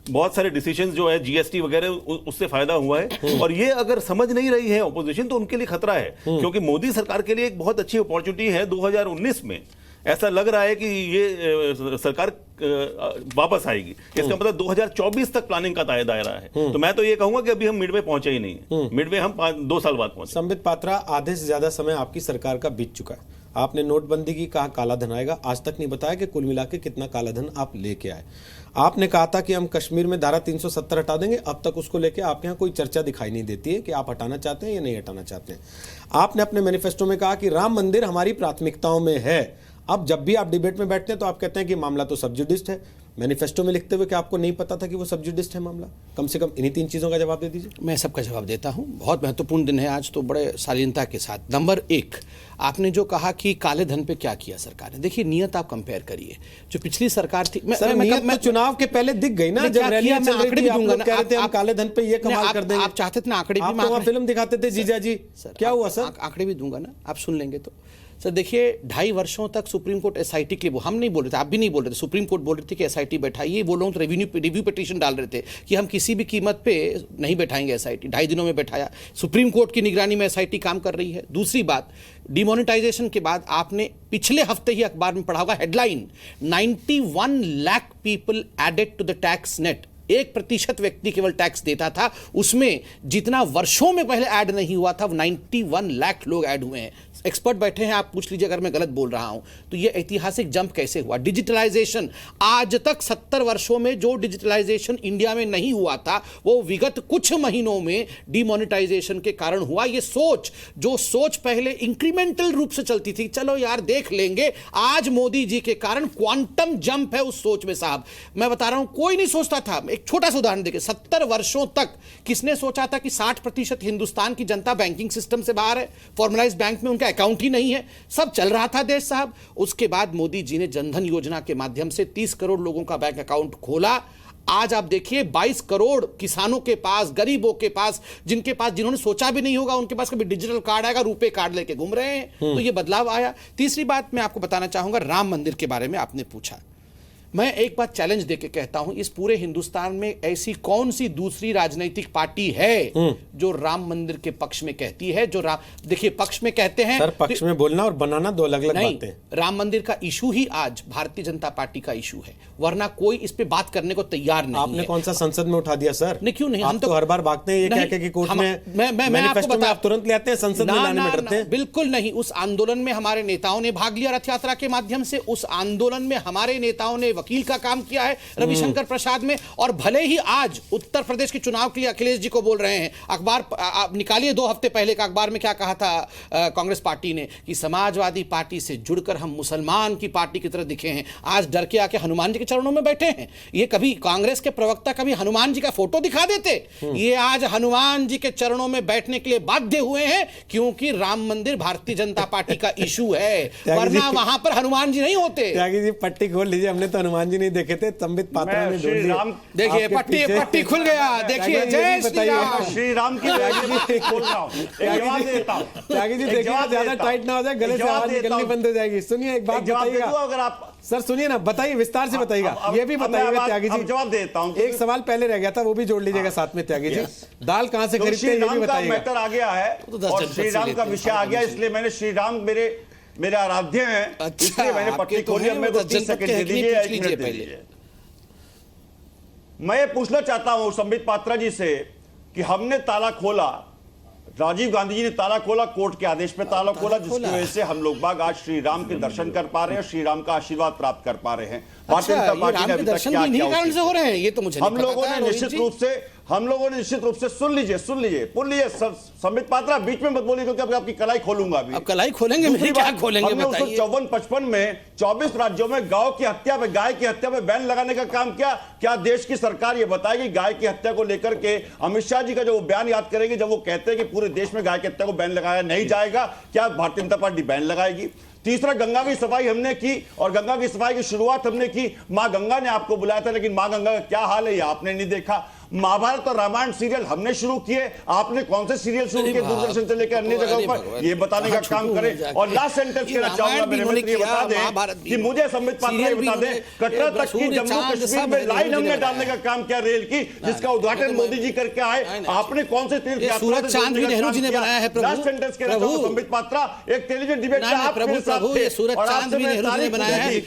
बहुत सारे डिसीजंस जो है जीएसटी वगैरह उससे फायदा हुआ है। और ये अगर समझ नहीं रही है ऑपोजिशन तो उनके लिए खतरा है, क्योंकि मोदी सरकार के लिए एक बहुत अच्छी अपॉर्चुनिटी है 2019 में। ऐसा लग रहा है कि ये सरकार वापस आएगी, इसका मतलब 2024 तक प्लानिंग का दायरा है। तो मैं तो ये कहूंगा कि अभी हम मिडवे पहुंचे ही नहीं है, मिडवे हम 2 साल बाद पहुंचे। संबित पात्रा, आधे से ज्यादा समय आपकी सरकार का बीत चुका है। आपने नोटबंदी की कहा काला धन आएगा, आज तक नहीं बताया कि कुल मिला के कितना काला धन आप लेके आए। आपने कहा था कि हम कश्मीर में धारा 370 हटा देंगे, अब तक उसको लेके आपके यहाँ कोई चर्चा दिखाई नहीं देती है कि आप हटाना चाहते हैं या नहीं हटाना चाहते हैं। आपने अपने मैनिफेस्टो में कहा कि राम मंदिर हमारी प्राथमिकताओं में है। अब जब भी आप डिबेट में बैठते हैं तो आप कहते हैं कि मामला तो सब्जुडिस्ड है। मैनिफेस्टो में लिखते हुए कि आपको नहीं पता था कि वो सब्जुडिस्ड है मामला। कम से कम इन्हीं 3 चीज़ों का जवाब दे दीजिए। मैं सबका जवाब देता हूं। बहुत महत्वपूर्ण दिन है आज, तो बड़े शालीनता के साथ। नंबर 1, आपने जो कहा कि काले धन पे क्या किया सरकार ने, देखिए नियत आप कंपेयर करिए। जो पिछली सरकार थी, मैं चुनाव के पहले दिख गई ना, जब रैली चल रही थी, आप लोग कह रहे थे हम काले धन पे ये कमाल कर देंगे। आप चाहते थे ना आंकड़े भी, आप तो फिल्म दिखाते थे जीजा जी, क्या हुआ सर? आंकड़े भी दूंगा ना, आप सुन लेंगे तो। सर देखिए, 2.5 वर्षों तक सुप्रीम कोर्ट एसआईटी के, हम नहीं बोल रहे थे, आप भी नहीं बोल रहे थे, सुप्रीम कोर्ट बोल रहे थे कि एसआईटी बैठाइए। वो लोग तो रिव्यू पिटीशन डाल रहे थे कि हम किसी भी कीमत पे नहीं बैठाएंगे एसआईटी। 2.5 दिनों में बैठाया। सुप्रीम कोर्ट की निगरानी में एसआईटी काम कर रही है। दूसरी बात, डिमोनेटाइजेशन के बाद आपने पिछले हफ्ते ही अखबार में पढ़ा होगा headline, 91 lakh people added to the tax net. 1% व्यक्ति केवल टैक्स देता था, उसमें जितना वर्षों में पहले ऐड नहीं हुआ था, 91 लाख लोग ऐड हुए हैं। एक्सपर्ट बैठे हैं, आप पूछ लीजिए अगर मैं गलत बोल रहा हूं तो। ये ऐतिहासिक जंप कैसे हुआ? डिजिटलाइजेशन, आज तक 70 वर्षों में जो डिजिटलाइजेशन इंडिया में नहीं हुआ था, वो विगत कुछ महीनों में डिमोनेटाइजेशन के कारण हुआ। ये जो सोच पहले इंक्रीमेंटल रूप से चलती थी, चलो यार देख लेंगे, आज मोदी जी के कारण क्वांटम जंप है उस सोच में। साहब मैं बता रहा हूं, कोई नहीं सोचता था। एक छोटा सा उदाहरण देखिए, 70 वर्षों तक किसने सोचा था कि 60% हिंदुस्तान की जनता बैंकिंग सिस्टम से बाहर है, फॉर्मलाइज्ड बैंक में उनका अकाउंट ही नहीं है, सब चल रहा था देश साहब। उसके बाद मोदी जी ने जनधन योजना के माध्यम से 30 करोड़ लोगों का बैंक अकाउंट खोला। आज आप देखिए 22 करोड़ किसानों के पास, गरीबों के पास, जिन्होंने सोचा भी नहीं होगा उनके पास कभी डिजिटल कार्ड आएगा, रुपए कार्ड लेके घूम रहे हैं। तो ये बदलाव आया। तीसरी बात मैं आपको बताना चाहूंगा, राम मंदिर के बारे में आपने पूछा। मैं एक बात चैलेंज देके कहता हूं, इस पूरे हिंदुस्तान में ऐसी कौन सी दूसरी राजनीतिक पार्टी है जो राम मंदिर के पक्ष में कहती है? देखिए, पक्ष में कहते हैं सर, पक्ष में बोलना और बनाना दो अलग अलग बातें। राम मंदिर का इशू ही आज भारतीय जनता पार्टी का इशू है, वरना कोई इस पे बात करने को तैयार नहीं। आपने कौन सा संसद में उठा दिया सर? नहीं, क्यों नहीं? हम तो हर बार भागते हैं ये कह के कि कोर्ट में मैनिफेस्टो में आप तुरंत ले आते हैं, संसद में लाने में डरते हैं। बिल्कुल नहीं। उस आंदोलन में हमारे नेताओं ने भाग लिया रथ यात्रा के माध्यम से। उस आंदोलन में हमारे नेताओं ने वकील का काम किया है रविशंकर प्रसाद में। और भले ही आज उत्तर प्रदेश के चुनाव के लिए अखिलेश जी को बोल रहे हैं, अखबार आप निकालिए 2 हफ्ते पहले का अखबार में क्या कहा था कांग्रेस पार्टी ने कि समाजवादी पार्टी से जुड़कर हम मुसलमान की पार्टी की तरह दिखे हैं। आज डर के आके हनुमान जी के चरणों में बैठे हैं। ये कभी कांग्रेस के प्रवक्ता कभी हनुमान जी का फोटो दिखा देते? ये आज हनुमान जी के चरणों में बैठने के लिए बाध्य हुए हैं, क्योंकि राम मंदिर भारतीय जनता पार्टी का इशू है, वरना वहां पर हनुमान जी नहीं होते। त्यागी जी, पट्टी खोल लीजिए, हमने तो हनुमान जी नहीं देखे थे, संबित पात्रा ने ढूंढ लिया। देखिए पट्टी खुल गया। देखिए, जय श्री राम। श्री राम की खोल रहा हूं, जवाब देता हूं। त्यागी जी देखिए, ज्यादा टाइट ना हो जाए, गले से आवाज निकलनी बंद हो जाएगी। सुनिए, एक बात बताइएगा अगर आप सर, सुनिए ना, बताइए, विस्तार से बताइएगा। ये भी बताइएगा त्यागी जी, जवाब देता हूं। एक सवाल पहले रह गया था, वो भी जोड़ लीजिएगा साथ में त्यागी जी। दाल कहां से खरीदते हैं ये भी बताइएगा। मैटर आ गया है और श्री राम का विषय आ गया, इसलिए मैंने श्री राम मेरे आराध्य हैं, इसलिए मैंने पट्टी खोली। अब मेरे को 30 सेकंड दे दीजिए, 1 मिनट दे दीजिए। मैं ये पूछना चाहता हूं संबित पात्रा जी से कि हमने ताला खोला, राजीव गांधी जी ने ताला खोला, कोर्ट के आदेश पे ताला खोला, जिसकी वजह से हम लोग बाग आज श्री राम के दर्शन कर पा रहे हैं, श्री राम का आशीर्वाद प्राप्त कर पा रहे हैं। भारतीय जनता पार्टी ने अभी तक क्या किया हो रहे हैं ये तो मुझे हम लोगों ने निश्चित रूप से सुन लीजिए संबित पात्रा, बीच में मत बोलिए, क्योंकि आपकी कलाई खोलूंगा अभी। अब कलाई खोलेंगे, मेरी क्या खोलेंगे? हमने 1954-55 में 24 राज्यों में गाय की हत्या पे बैन लगाने का काम किया। क्या देश की सरकार ये बताएगी गाय की हत्या को लेकर के अमित शाह जी का जो बयान याद करेंगे, जब वो कहते हैं कि पूरे देश में गाय की हत्या को बैन लगाया नहीं जाएगा, क्या भारतीय जनता पार्टी बैन लगाएगी? तीसरा, गंगा की सफाई हमने की और गंगा की सफाई की शुरुआत हमने की। मां गंगा ने आपको बुलाया था, लेकिन मां गंगा का क्या हाल है ये आपने नहीं देखा। महाभारत और रामायण सीरियल हमने शुरू किए, आपने कौन से सीरियल शुरू किए दूरदर्शन से लेकर अन्य जगहों पर, ये बताने का काम करें। और लास्ट सेंटेंस कहना चाहूंगा, मेरे मित्र ये बता दें कि मुझे संबित पात्रा ये बता दें, कटरा तक की जम्मू कश्मीर में लाइन हमने डालने का काम किया रेल की, जिसका उद्घाटन मोदी जी करके आए। आपने कौन से तीर्थ यात्रा सूरज चांद भी नेहरू जी ने बनाया है प्रभु। लास्ट सेंटेंस कहना चाहूंगा संबित पात्रा, एक टेलीविजन डिबेट में आप मेरे साथ थे, सूरज चांद भी नेहरू जी ने बनाया है,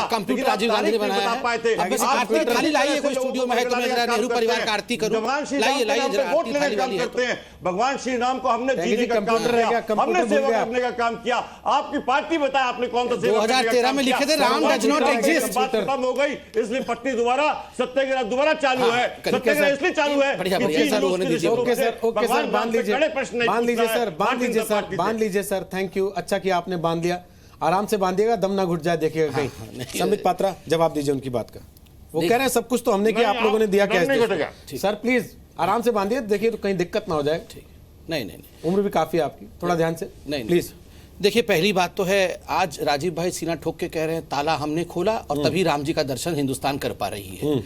कंप्यूटर राजीव गांधी ने बनाया है। अब बस आरती थाली लाइए, कोई स्टूडियो में है तो मैं जरा नेहरू परिवार का आरती करूं, लाइए लाइए जरा वोट लेने का काम करते हैं। भगवान श्री राम को हमने जीने का काम किया, हमने सेवा करने का काम किया। आपकी पार्टी बताया आपने कौन सा सेवा 2013 में लिखे थे राम डज नॉट एग्जिस्ट। बात खत्म हो गई, इसलिए पट्टी दोबारा सत्याग्रह दोबारा चालू है। सत्याग्रह इसलिए चालू है, बढ़िया चालू होने दीजिए। ओके सर, बांध लीजिए सर, थैंक यू। अच्छा किया आपने बांध लिया, आराम से बांधिएगा, दम ना घुट जाए, देखिएगा कहीं। संबित पात्रा जवाब दीजिए उनकी बात का। वो कह रहे हैं सब कुछ तो हमने किया, आप लोगों ने दिया क्या? सर प्लीज आराम से बांधिए, देखिए तो कहीं दिक्कत ना हो जाए। नहीं, उम्र भी काफी है आपकी, थोड़ा ध्यान से नहीं प्लीज। देखिए, पहली बात तो है, आज राजीव भाई सीना ठोक के कह रहे हैं ताला हमने खोला और तभी राम जी का दर्शन हिंदुस्तान कर पा रही है।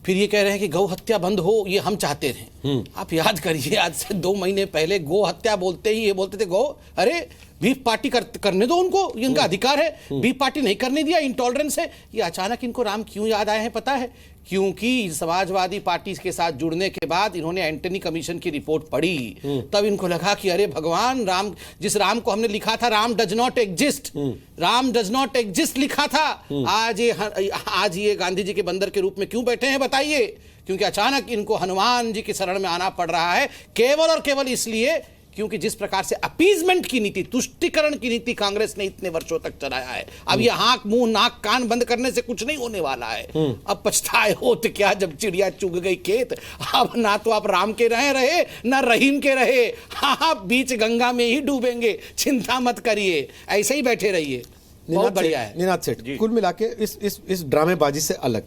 फिर ये कह रहे हैं कि गौ हत्या बंद हो, ये हम चाहते थे। आप याद करिए, आज से 2 महीने पहले गौ हत्या बोलते ही ये बोलते थे गौ, अरे बीफ पार्टी करने दो उनको, ये उनका अधिकार है। बीफ पार्टी नहीं करने दिया, इंटॉलरेंस है। ये अचानक इनको राम क्यों याद आए हैं पता है? क्योंकि समाजवादी पार्टी के साथ जुड़ने के बाद इन्होंने एंटनी कमीशन की रिपोर्ट पढ़ी, तब इनको लगा कि अरे भगवान, राम, जिस राम को हमने लिखा था Ram does not exist, Ram does not exist लिखा था, आज ये गांधी जी के बंदर के रूप में क्यों बैठे हैं बताइए? क्योंकि अचानक इनको हनुमान जी की शरण में आना पड़ रहा है, केवल और केवल इसलिए क्योंकि जिस प्रकार से अपीजमेंट की नीति, तुष्टिकरण की नीति कांग्रेस ने इतने वर्षों तक चलाया है, अब ये आंख मुंह नाक कान बंद करने से कुछ नहीं होने वाला है। अब पछताए हो तो क्या, जब चिड़िया चुग गई खेत। अब ना तो आप राम के रहे ना रहीम के रहे, हाँ बीच गंगा में ही डूबेंगे, चिंता मत करिए, ऐसे ही बैठे रहिए। बहुत बढ़िया है निनाद सेठ। कुल मिला के इस ड्रामेबाजी से अलग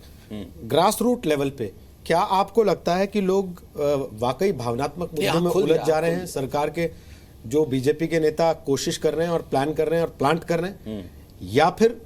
ग्रास रूट लेवल पे क्या आपको लगता है कि लोग वाकई भावनात्मक मुद्दों में उलझ जा रहे हैं? सरकार के जो बीजेपी के नेता कोशिश कर रहे हैं और प्लान कर रहे हैं और प्लांट कर रहे हैं, या फिर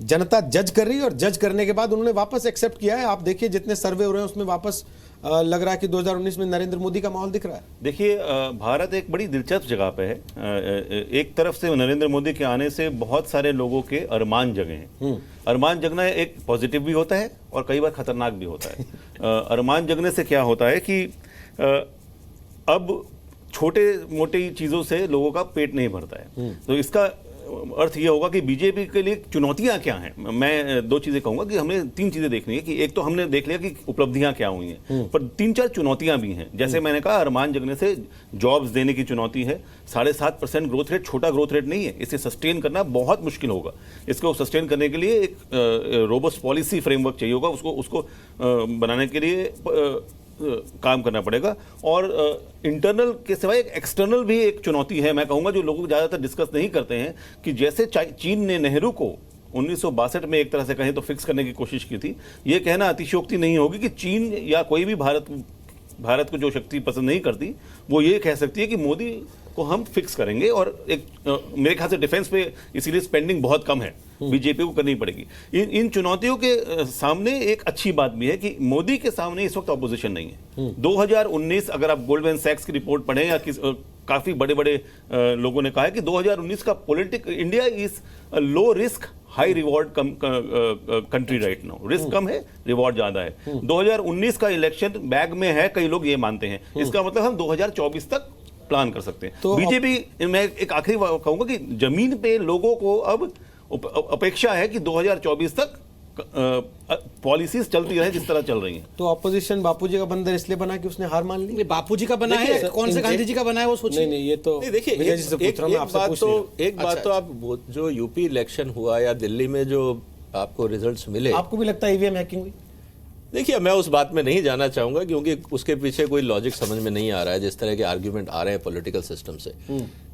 जनता जज कर रही है और जज करने के बाद उन्होंने वापस एक्सेप्ट किया है? आप देखिए जितने सर्वे हो रहे हैं उसमें वापस लग रहा है कि 2019 में नरेंद्र मोदी का माहौल दिख रहा है। देखिए, भारत एक बड़ी दिलचस्प जगह पे है। एक तरफ से नरेंद्र मोदी के आने से बहुत सारे लोगों के अरमान जगे हैं। अरमान जगना एक पॉजिटिव भी होता है और कई बार खतरनाक भी होता है। अरमान जगने से क्या होता है कि अब छोटे मोटे चीज़ों से लोगों का पेट नहीं भरता है। तो इसका अर्थ यह होगा कि बीजेपी के लिए चुनौतियां क्या हैं। मैं 2 चीजें कहूंगा कि हमें 3 चीजें देखनी है कि एक तो हमने देख लिया कि उपलब्धियां क्या हुई हैं, पर 3-4 चुनौतियां भी हैं। जैसे मैंने कहा, अरमान जगने से जॉब्स देने की चुनौती है। 7.5% ग्रोथ रेट छोटा ग्रोथ रेट नहीं है, इसे सस्टेन करना बहुत मुश्किल होगा। इसको सस्टेन करने के लिए एक रोबस्ट पॉलिसी फ्रेमवर्क चाहिए होगा, उसको बनाने के लिए काम करना पड़ेगा। और इंटरनल के सिवाय एक एक्सटर्नल भी एक चुनौती है, मैं कहूंगा, जो लोग ज़्यादातर डिस्कस नहीं करते हैं, कि जैसे चीन ने नेहरू को 1962 में एक तरह से कहें तो फिक्स करने की कोशिश की थी। ये कहना अतिशयोक्ति नहीं होगी कि चीन या कोई भी भारत को जो शक्ति पसंद नहीं करती, वो ये कह सकती है कि मोदी को हम फिक्स करेंगे। और एक मेरे ख्याल से डिफेंस पे इसीलिए स्पेंडिंग बहुत कम है, बीजेपी को करनी पड़ेगी। इन चुनौतियों के सामने एक अच्छी बात भी है कि मोदी के सामने इस वक्त ऑपोजिशन नहीं है। 2019 अगर आप गोल्डमैन सैक्स की रिपोर्ट पढ़ें या काफी बड़े बड़े लोगों ने कहा है कि 2019 का India is low risk high reward country right now. Risk कम है, रिवॉर्ड ज्यादा है। 2019 का इलेक्शन बैग में है, कई लोग ये मानते हैं। इसका मतलब हम 2024 तक प्लान कर सकते हैं। तो बीजेपी, मैं एक आखिरी कहूंगा कि जमीन पे लोगों को अब अपेक्षा है कि 2024 तक पॉलिसीज चलती रहे जिस तरह चल रही हैं। तो ऑपोजिशन बापूजी का बंदर इसलिए बना कि उसने हार मान ली? बापूजी का बना है, कौन से गांधी जी का बना है वो सोचिए। नहीं, ये तो देखिए, एक बात तो आप जो यूपी इलेक्शन हुआ या दिल्ली में जो आपको रिजल्ट्स मिले, आपको भी लगता है ईवीएम हैकिंग हुई? देखिए, मैं उस बात में नहीं जाना चाहूंगा क्योंकि उसके पीछे कोई लॉजिक समझ में नहीं आ रहा है, जिस तरह के आर्ग्यूमेंट आ रहे हैं पॉलिटिकल सिस्टम से।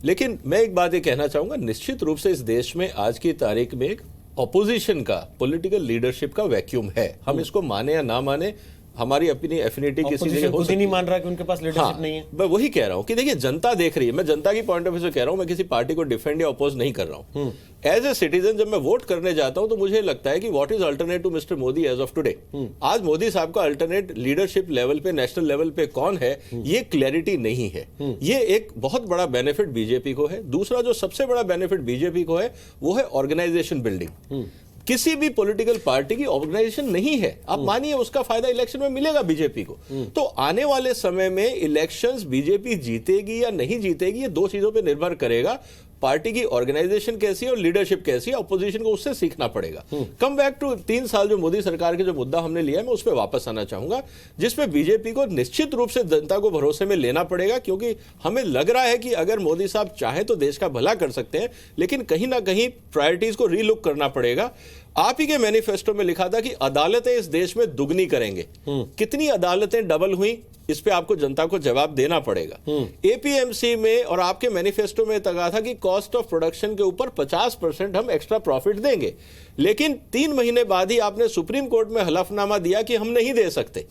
लेकिन मैं एक बात ये कहना चाहूंगा, निश्चित रूप से इस देश में आज की तारीख में एक ऑपोजिशन का, पॉलिटिकल लीडरशिप का वैक्यूम है। हम इसको माने या ना माने, हमारी अपनी एफिनिटी किसी जगह हो खुद ही सकती नहीं है। मान रहा कि उनके पास लीडरशिप हाँ, नहीं है। मैं वही कह रहा हूं कि देखिए जनता देख रही है, मैं जनता की पॉइंट ऑफ व्यू से कह रहा हूं, मैं किसी पार्टी को डिफेंड या अपोज नहीं कर रहा हूं। एज ए सिटीजन जब मैं वोट करने जाता हूं तो मुझे लगता है कि what is alternate to mister Modi as of today. आज मोदी साहब का अल्टरनेट लीडरशिप लेवल पे, नेशनल लेवल पे कौन है, ये क्लैरिटी नहीं है। ये एक बहुत बड़ा बेनिफिट बीजेपी को है। दूसरा जो सबसे बड़ा बेनिफिट बीजेपी को है वो है ऑर्गेनाइजेशन बिल्डिंग। किसी भी पॉलिटिकल पार्टी की ऑर्गेनाइजेशन नहीं है, आप मानिए उसका फायदा इलेक्शन में मिलेगा बीजेपी को। तो आने वाले समय में इलेक्शंस बीजेपी जीतेगी या नहीं जीतेगी, ये दो चीजों पे निर्भर करेगा। पार्टी की ऑर्गेनाइजेशन कैसी है और लीडरशिप कैसी है, अपोजिशन को उससे सीखना पड़ेगा। कम बैक टू 3 साल जो मोदी सरकार के जो मुद्दा हमने लिया है, मैं उस पर वापस आना चाहूंगा, जिसमें बीजेपी को निश्चित रूप से जनता को भरोसे में लेना पड़ेगा, क्योंकि हमें लग रहा है कि अगर मोदी साहब चाहे तो देश का भला कर सकते हैं, लेकिन कहीं ना कहीं प्रायोरिटीज को रीलुक करना पड़ेगा। आप ही के मैनिफेस्टो में लिखा था कि अदालतें इस देश में दुगनी करेंगे। कितनी अदालतें डबल हुई, इस पे आपको जनता को जवाब देना पड़ेगा। एपीएमसी में और आपके मैनिफेस्टो में कहा था कि कॉस्ट ऑफ प्रोडक्शन के ऊपर 50% हम एक्स्ट्रा प्रॉफिट देंगे, लेकिन 3 महीने बाद ही आपने सुप्रीम कोर्ट में हलफनामा दिया कि हम नहीं दे सकते।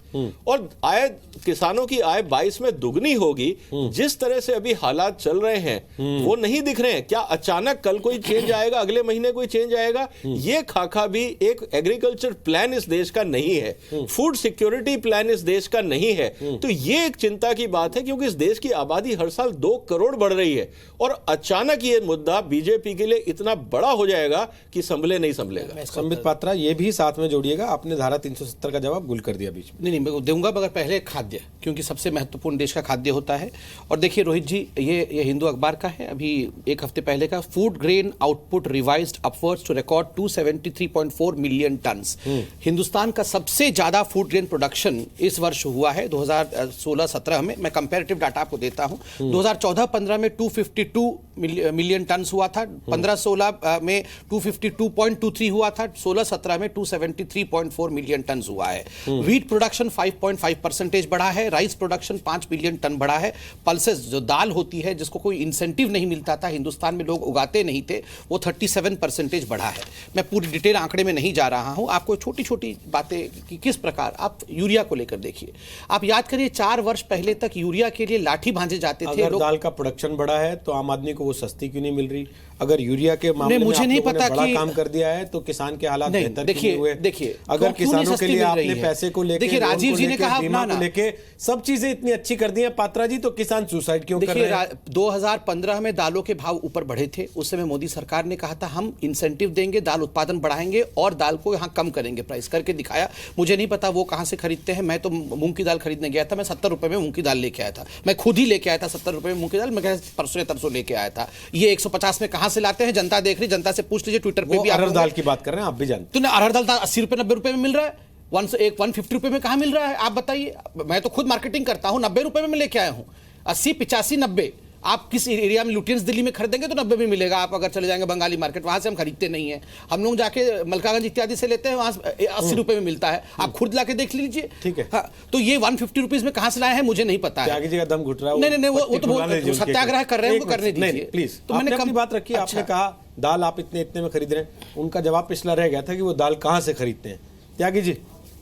और आय, किसानों की आय 22 में दुगनी होगी। जिस तरह से अभी हालात चल रहे हैं वो नहीं दिख रहे हैं। क्या अचानक कल कोई चेंज आएगा, अगले महीने कोई चेंज आएगा? ये खाका भी एक एग्रीकल्चर प्लान इस देश का नहीं है, फूड सिक्योरिटी प्लान इस देश का नहीं है। तो ये एक चिंता की बात है, क्योंकि इस देश की आबादी हर साल 2 करोड़ बढ़ रही है, और अचानक ये मुद्दा बीजेपी के लिए इतना बड़ा हो जाएगा कि संभले नहीं संभलेगा। संबित पात्रा, ये भी साथ में जोड़िएगा, आपने धारा 370 का जवाब गुल कर दिया बीच में। नहीं मैं दूंगा, मगर पहले खाद्य, क्योंकि सबसे महत्वपूर्ण देश का खाद्य होता है। और देखिए रोहित जी, ये हिंदू अखबार का है, अभी 1 हफ्ते पहले का, food grain output revised upwards to record 273.4 million tons. Hindustan का सबसे ज्यादा फूड ग्रेन प्रोडक्शन इस वर्ष हुआ है 2016-17 में। मैं कंपैरेटिव डाटा आपको देता हूं। 2014-15 में 252 मिलियन टन हुआ था, 15-16 में 252.23 हुआ था, 16-17 में 273.4 मिलियन टन हुआ है। व्हीट प्रोडक्शन 5.5% बढ़ा है, राइस प्रोडक्शन 5 मिलियन टन बढ़ा है। पल्सेस जो दाल होती है, जिसको कोई इंसेंटिव नहीं मिलता था, हिंदुस्तान में लोग उगाते नहीं थे, वो 37% बढ़ा है। मैं पूरी डिटेल आंकड़े में नहीं जा रहा हूं, आपको छोटी छोटी बातें कि किस प्रकार आप यूरिया को लेकर देखिए। आप याद करिए 4 वर्ष पहले तक यूरिया के लिए लाठी भांजे जाते थे। अगर दाल का प्रोडक्शन बढ़ा है तो आम आदमी को वो सस्ती क्यों नहीं मिल रही? अगर यूरिया के मामले में मुझे नहीं पता बड़ा कि काम कर दिया है तो किसान के हालात बेहतर क्यों हुए? देखिए अगर किसानों के लिए आपने पैसे को लेकर, देखिए राजीव जी ने कहा बीमा को लेके सब चीजें इतनी अच्छी कर दी हैं पात्रा जी, तो किसान सुसाइड क्यों कर रहे हैं? 2015 में दालों के भाव ऊपर बढ़े थे, उस समय मोदी सरकार ने कहा था हम इंसेंटिव देंगे, दाल उत्पादन बढ़ाएंगे और दाल को यहाँ कम करेंगे, प्राइस करके दिखाया। मुझे नहीं पता वो कहां से खरीदते हैं, मैं तो मूंग की दाल खरीदने गया था, मैं 70 रुपए में मूंग की दाल लेके आया था, मैं खुद ही लेके आया था 70 रुपए में मूंग की दाल, मैं परसों तरसों लेके आया था। ये 150 में कहां से लाते हैं? जनता देख रही, जनता से पूछ लीजिए, ट्विटर पे भी। अरहर दाल की बात कर रहे हैं, आप भी जानते हैं। अरहर दाल 80 रुपए 90 रुपए में मिल रहा है, 150 रुपए में कहां मिल रहा है? आप बताइए। मैं तो खुद मार्केटिंग करता हूं, 90 रुपए में मैं लेके आया हूं। 80, 85, 90। आप किस एरिया में, लुटियंस दिल्ली में खरीदेंगे तो 90 में मिलेगा। आप अगर चले जाएंगे बंगाली मार्केट, वहां से हम खरीदते नहीं है, हम लोग जाके मलकागंज इत्यादि से लेते हैं, वहां 80 रुपए में मिलता है। आप खुद लाके देख लीजिए, ठीक है। हाँ, तो ये 150 रुपीज में कहां से लाए हैं मुझे नहीं पता है। आगे दम घुट रहा है। नहीं, वो तो सत्याग्रह कर रहे हैं, वो करने दीजिए प्लीज। तो मैंने अपनी बात रखी, आपने कहा दाल आप इतने में खरीद रहे हैं, उनका जवाब पिछला रह गया था कि वो दाल कहां से खरीदते हैं। त्यागी जी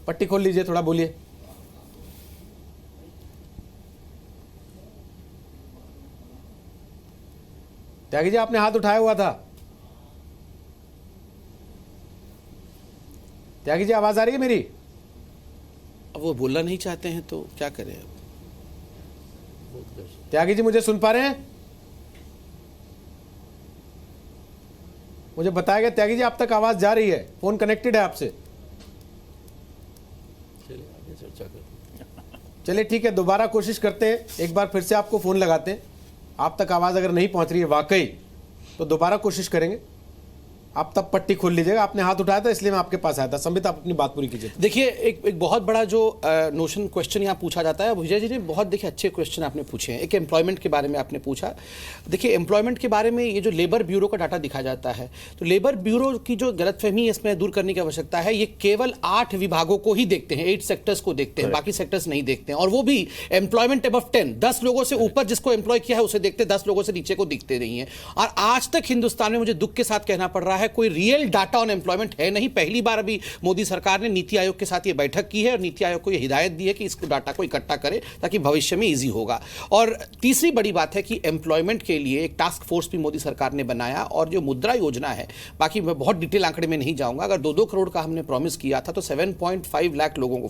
पट्टी खोल लीजिए, थोड़ा बोलिए। त्यागी जी आपने हाथ उठाया हुआ था। त्यागी जी आवाज आ रही है मेरी? अब वो बोलना नहीं चाहते हैं तो क्या करें? त्यागी जी मुझे सुन पा रहे हैं? मुझे बताया गया त्यागी जी आप तक आवाज जा रही है, फोन कनेक्टेड है आपसे। चलिए ठीक है, दोबारा कोशिश करते हैं, एक बार फिर से आपको फोन लगाते हैं। आप तक आवाज अगर नहीं पहुंच रही है वाकई तो दोबारा कोशिश करेंगे। आप तब पट्टी खोल लीजिएगा, आपने हाथ उठाया था इसलिए मैं आपके पास आया था। संबित आप अपनी बात पूरी कीजिए। देखिए एक बहुत बड़ा जो नोशन क्वेश्चन यहाँ पूछा जाता है, विजय जी ने बहुत देखिए अच्छे क्वेश्चन आपने पूछे हैं। एक एम्प्लॉयमेंट के बारे में आपने पूछा। देखिए एम्प्लॉयमेंट के बारे में ये जो लेबर ब्यूरो का डाटा दिखा जाता है, तो लेबर ब्यूरो की जो गलतफहमी है इसमें दूर करने की आवश्यकता है। ये केवल 8 विभागों को ही देखते हैं, 8 सेक्टर्स को देखते हैं, बाकी सेक्टर्स नहीं देखते हैं। और वो भी एम्प्लॉयमेंट अबव 10 लोगों से ऊपर जिसको एम्प्लॉय किया है उसे देखते, 10 लोगों से नीचे को दिखते नहीं है। और आज तक हिंदुस्तान में मुझे दुख के साथ कहना पड़ रहा है है, कोई रियल डाटा ऑन एम्प्लॉयमेंट है नहीं। पहली बार अभी मोदी सरकार ने नीति आयोग के साथ ये बैठक की है और नीति आयोग को ये हिदायत दी है कि इस डाटा को इकट्ठा करे ताकि भविष्य में ईजी होगा। और तीसरी बड़ी बात है कि एम्प्लॉयमेंट के लिए एक टास्क फोर्स भी मोदी सरकार ने बनाया, और जो मुद्रा योजना है, बाकी मैं बहुत डिटेल आंकड़े में नहीं जाऊंगा, अगर 2-2 करोड़ का हमने प्रॉमिस किया था तो 7.5 लाख लोगों को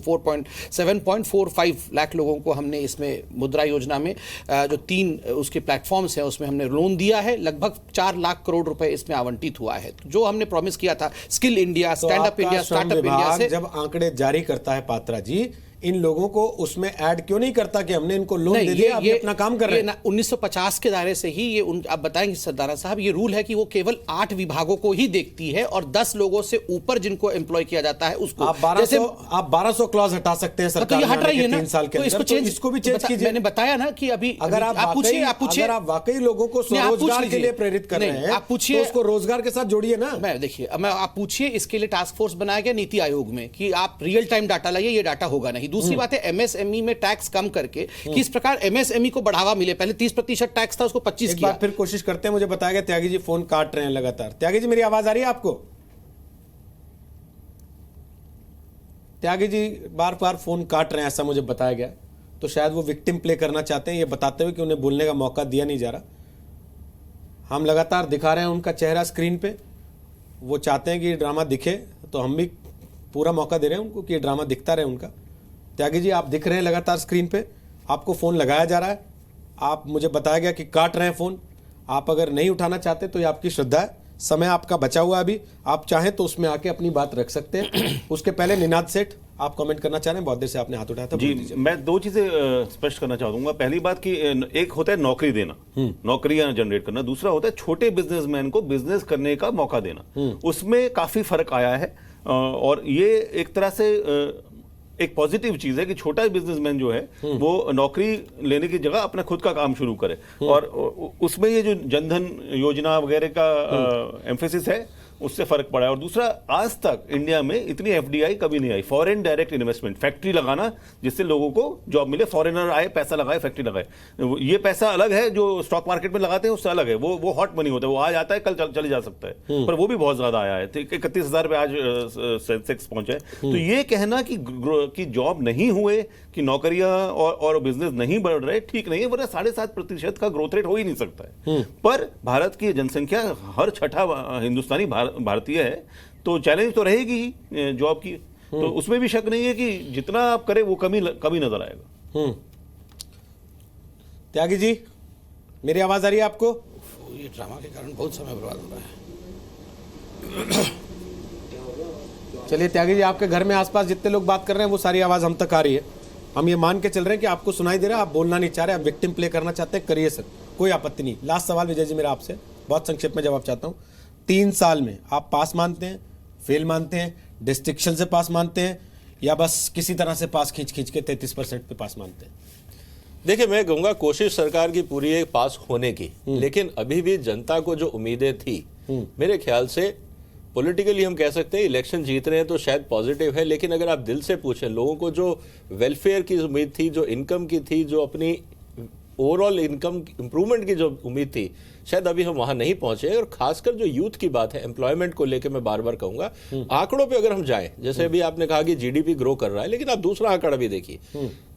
7.45 लाख लोगों को हमने इसमें मुद्रा योजना में जो 3 उसके प्लेटफॉर्म्स हैं उसमें हमने लोन दिया है। लगभग 4 लाख करोड़ रुपए इसमें आवंटित हुआ है। तो जो हमने प्रॉमिस किया था skill India, stand up India, startup India से, जब आंकड़े जारी करता है पात्रा जी, इन लोगों को उसमें ऐड क्यों नहीं करता कि हमने इनको लोन दे दिया, ये अपना काम कर रहे हैं? 1950 के दायरे से ही ये आप बताएंगे सरदारा साहब, ये रूल है कि वो केवल 8 विभागों को ही देखती है और 10 लोगों से ऊपर जिनको एम्प्लॉय किया जाता है उसको। आप 1200 क्लॉज हटा सकते हैं सरकार, तो ये हट रही है ना 3 साल के अंदर, तो इसको भी चेंज कीजिए। मैंने बताया ना कि अभी अगर आप पूछिए, अगर आप वाकई लोगों को स्वरोजगार के लिए प्रेरित कर रहे हैं, आप पूछिए, उसको रोजगार के साथ जोड़िए ना। मैं देखिए, आप पूछिए, इसके लिए टास्क फोर्स बनाया गया नीति आयोग में कि आप रियल टाइम डाटा लाइए, ये डाटा होगा नहीं। दूसरी बात है एमएसएमई में टैक्स कम करके किस प्रकार एमएसएमई को बढ़ावा मिले। पहले 30% टैक्स था, उसको 25 किया। फिर कोशिश करते हैं, मुझे बताया गया त्यागी जी फोन काट रहे हैं लगातार। त्यागी जी मेरी आवाज आ रही है आपको? त्यागी जी बार बार फोन काट रहे हैं ऐसा मुझे बताया गया, तो शायद वो विक्टिम प्ले करना चाहते हैं, ये बताते हुए कि उन्हें बोलने का मौका दिया नहीं जा रहा। हम लगातार दिखा रहे हैं उनका चेहरा स्क्रीन पे, वो चाहते हैं कि ड्रामा दिखे, तो हम भी पूरा मौका दे रहे हैं उनको कि ये ड्रामा दिखता रहे उनका। त्यागी जी आप दिख रहे हैं लगातार स्क्रीन पे, आपको फोन लगाया जा रहा है, आप मुझे बताया गया कि काट रहे हैं फोन। आप अगर नहीं उठाना चाहते तो ये आपकी श्रद्धा है, समय आपका बचा हुआ है अभी, आप चाहें तो उसमें आके अपनी बात रख सकते हैं। उसके पहले निनाद सेठ आप कमेंट करना चाह रहे हैं, बहुत देर से आपने हाथ उठाया था। जी, मैं 2 चीजें स्पष्ट करना चाहूंगा। पहली बात कि एक होता है नौकरी देना, नौकरियां जनरेट करना, दूसरा होता है छोटे बिजनेसमैन को बिजनेस करने का मौका देना। उसमें काफी फर्क आया है और ये एक तरह से एक पॉजिटिव चीज है कि छोटा बिजनेसमैन जो है वो नौकरी लेने की जगह अपना खुद का काम शुरू करे, और उसमें ये जो जनधन योजना वगैरह का एम्फेसिस है उससे फर्क पड़ा है। और दूसरा, आज तक इंडिया में इतनी एफडीआई कभी नहीं आई, फॉरेन डायरेक्ट इन्वेस्टमेंट, फैक्ट्री लगाना जिससे लोगों को जॉब मिले, फॉरेनर आए, पैसा लगाए, फैक्ट्री लगाए। ये पैसा अलग है जो स्टॉक मार्केट में लगाते हैं, उससे अलग है, वो हॉट मनी होता है, वो आज आता है कल चले जा सकता है, पर वो भी बहुत ज्यादा आया है। 31,000 पे आज सेंसेक्स पहुंचा है। तो ये कहना कि जॉब नहीं हुए, कि नौकरियां और बिजनेस नहीं बढ़ रहे, ठीक नहीं है, वरना 7.5% का ग्रोथ रेट हो ही नहीं सकता है। पर भारत की जनसंख्या हर छठा हिंदुस्तानी भारतीय है, तो चैलेंज तो रहेगी ही जॉब की, तो उसमें भी शक नहीं है कि जितना आप करें वो कमी नजर आएगा। त्यागी जी मेरी आवाज आ रही है आपको? ये ड्रामा के कारण बहुत समय बर्बाद हो रहा है। चलिए त्यागी जी, आपके घर में आसपास जितने लोग बात कर रहे हैं वो सारी आवाज हम तक आ रही है, हम ये मान के चल रहे हैं कि आपको सुनाई दे रहा है, आप बोलना नहीं चाह रहे, आप विक्टिम प्ले करना चाहते हैं, करिए सर, कोई आपत्ति नहीं। लास्ट सवाल विजय जी मेरा आपसे, बहुत संक्षेप में जवाब चाहता हूं। 3 साल में आप पास मानते हैं, फेल मानते हैं, डिस्टिंक्शन से पास मानते हैं, या बस किसी तरह से पास खींच के 33% पे पास मानते हैं? देखिए, मैं कहूंगा कोशिश सरकार की पूरी है पास होने की, लेकिन अभी भी जनता को जो उम्मीदें थी, मेरे ख्याल से पॉलिटिकली हम कह सकते हैं इलेक्शन जीत रहे हैं तो शायद पॉजिटिव है, लेकिन अगर आप दिल से पूछें, लोगों को जो वेलफेयर की उम्मीद थी, जो इनकम की थी, जो अपनी ओवरऑल इनकम इंप्रूवमेंट की जो उम्मीद थी, शायद अभी हम वहां नहीं पहुंचे। और खासकर जो यूथ की बात है, एम्प्लॉयमेंट को लेकर मैं बार बार कहूंगा, आंकड़ों पे अगर हम जाएं, जैसे अभी आपने कहा कि जीडीपी ग्रो कर रहा है, लेकिन आप दूसरा आंकड़ा भी देखिए।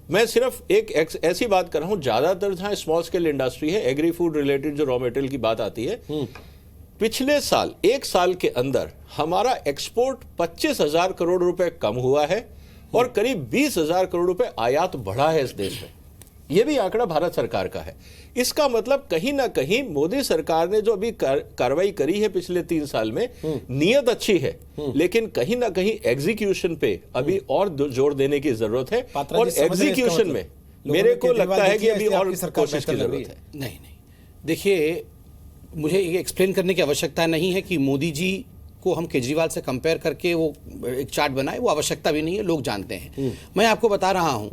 मैं सिर्फ एक ऐसी बात कर रहा हूं, ज्यादातर जहां स्मॉल स्केल इंडस्ट्री है, एग्री फूड रिलेटेड जो रॉ मटेरियल की बात आती है, पिछले साल 1 साल के अंदर हमारा एक्सपोर्ट 25,000 करोड़ रुपए कम हुआ है और करीब 20,000 करोड़ रुपए आयात बढ़ा है इस देश में। यह भी आंकड़ा भारत सरकार का है। इसका मतलब कहीं ना कहीं मोदी सरकार ने जो अभी कार्रवाई करी है पिछले 3 साल में, नीयत अच्छी है, लेकिन कहीं ना कहीं एग्जीक्यूशन पे अभी और जोर देने की जरूरत है। और एग्जीक्यूशन में मेरे को लगता है कि अभी और कोशिश की जरूरत है। नहीं, देखिए, मुझे ये एक्सप्लेन करने की आवश्यकता नहीं है कि मोदी जी को हम केजरीवाल से कंपेयर करके वो एक चार्ट बनाए, वो आवश्यकता भी नहीं है, लोग जानते हैं। मैं आपको बता रहा हूं,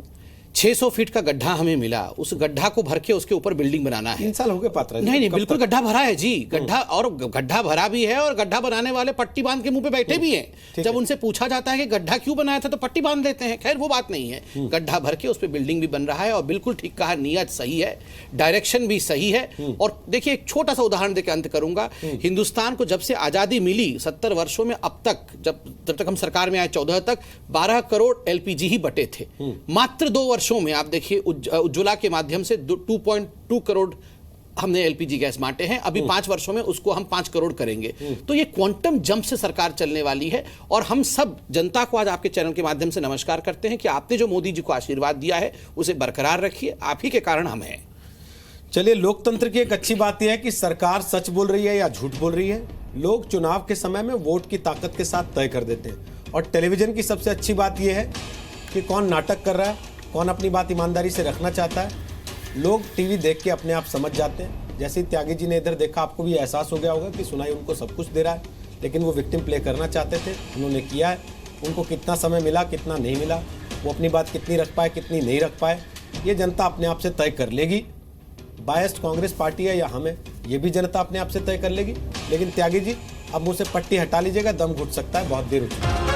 600 फीट का गड्ढा हमें मिला, उस गड्ढा को भर के उसके ऊपर बिल्डिंग बनाना है। 3 साल हो गए पात्रा जी। नहीं कब बिल्कुल तक? गड्ढा भरा है जी, गड्ढा भरा भी है और गड्ढा बनाने वाले पट्टी बांध के मुंह पे बैठे भी हैं। जब उनसे पूछा जाता है कि गड्ढा क्यों बनाया था तो पट्टी बांध देते हैं। खैर वो बात नहीं है, गड्ढा भर के उस पर बिल्डिंग भी बन रहा है और बिल्कुल ठीक कहा, नियत सही है, डायरेक्शन भी सही है। और देखिए एक छोटा सा उदाहरण देकर अंत करूंगा। हिंदुस्तान को जब से आजादी मिली 70 वर्षों में अब तक, जब तक हम सरकार में आए 14 तक 12 करोड़ एलपीजी ही बटे थे। मात्र 2 वर्षों में आप देखिए उज्ज्वला के माध्यम से 2.2 करोड़ हमने एलपीजी गैस बांटे हैं। अभी 5 वर्षों में उसको हम 5 करोड़ करेंगे। तो ये क्वांटम जंप से सरकार चलने वाली है और हम सब जनता को आज आपके चैनल के माध्यम से नमस्कार करते हैं कि आपने जो मोदी जी को आशीर्वाद दिया है उसे बरकरार रखिए, आप ही के कारण हम हैं। चलिए, लोकतंत्र की एक अच्छी बात यह है कि सरकार सच बोल रही है या झूठ बोल रही है, लोग चुनाव के समय में वोट की ताकत के साथ तय कर देते हैं। और टेलीविजन की सबसे अच्छी बात यह है कि कौन नाटक कर रहा है, कौन अपनी बात ईमानदारी से रखना चाहता है, लोग टीवी देख के अपने आप समझ जाते हैं। जैसे त्यागी जी ने इधर देखा, आपको भी एहसास हो गया होगा कि सुनाई उनको सब कुछ दे रहा है, लेकिन वो विक्टिम प्ले करना चाहते थे, उन्होंने किया है। उनको कितना समय मिला, कितना नहीं मिला, वो अपनी बात कितनी रख पाए, कितनी नहीं रख पाए, ये जनता अपने आप से तय कर लेगी। बायस्ड कांग्रेस पार्टी है या हमें, ये भी जनता अपने आप से तय कर लेगी। लेकिन त्यागी जी, अब मुझसे पट्टी हटा लीजिएगा, दम घुट सकता है, बहुत देर हो चुकी है।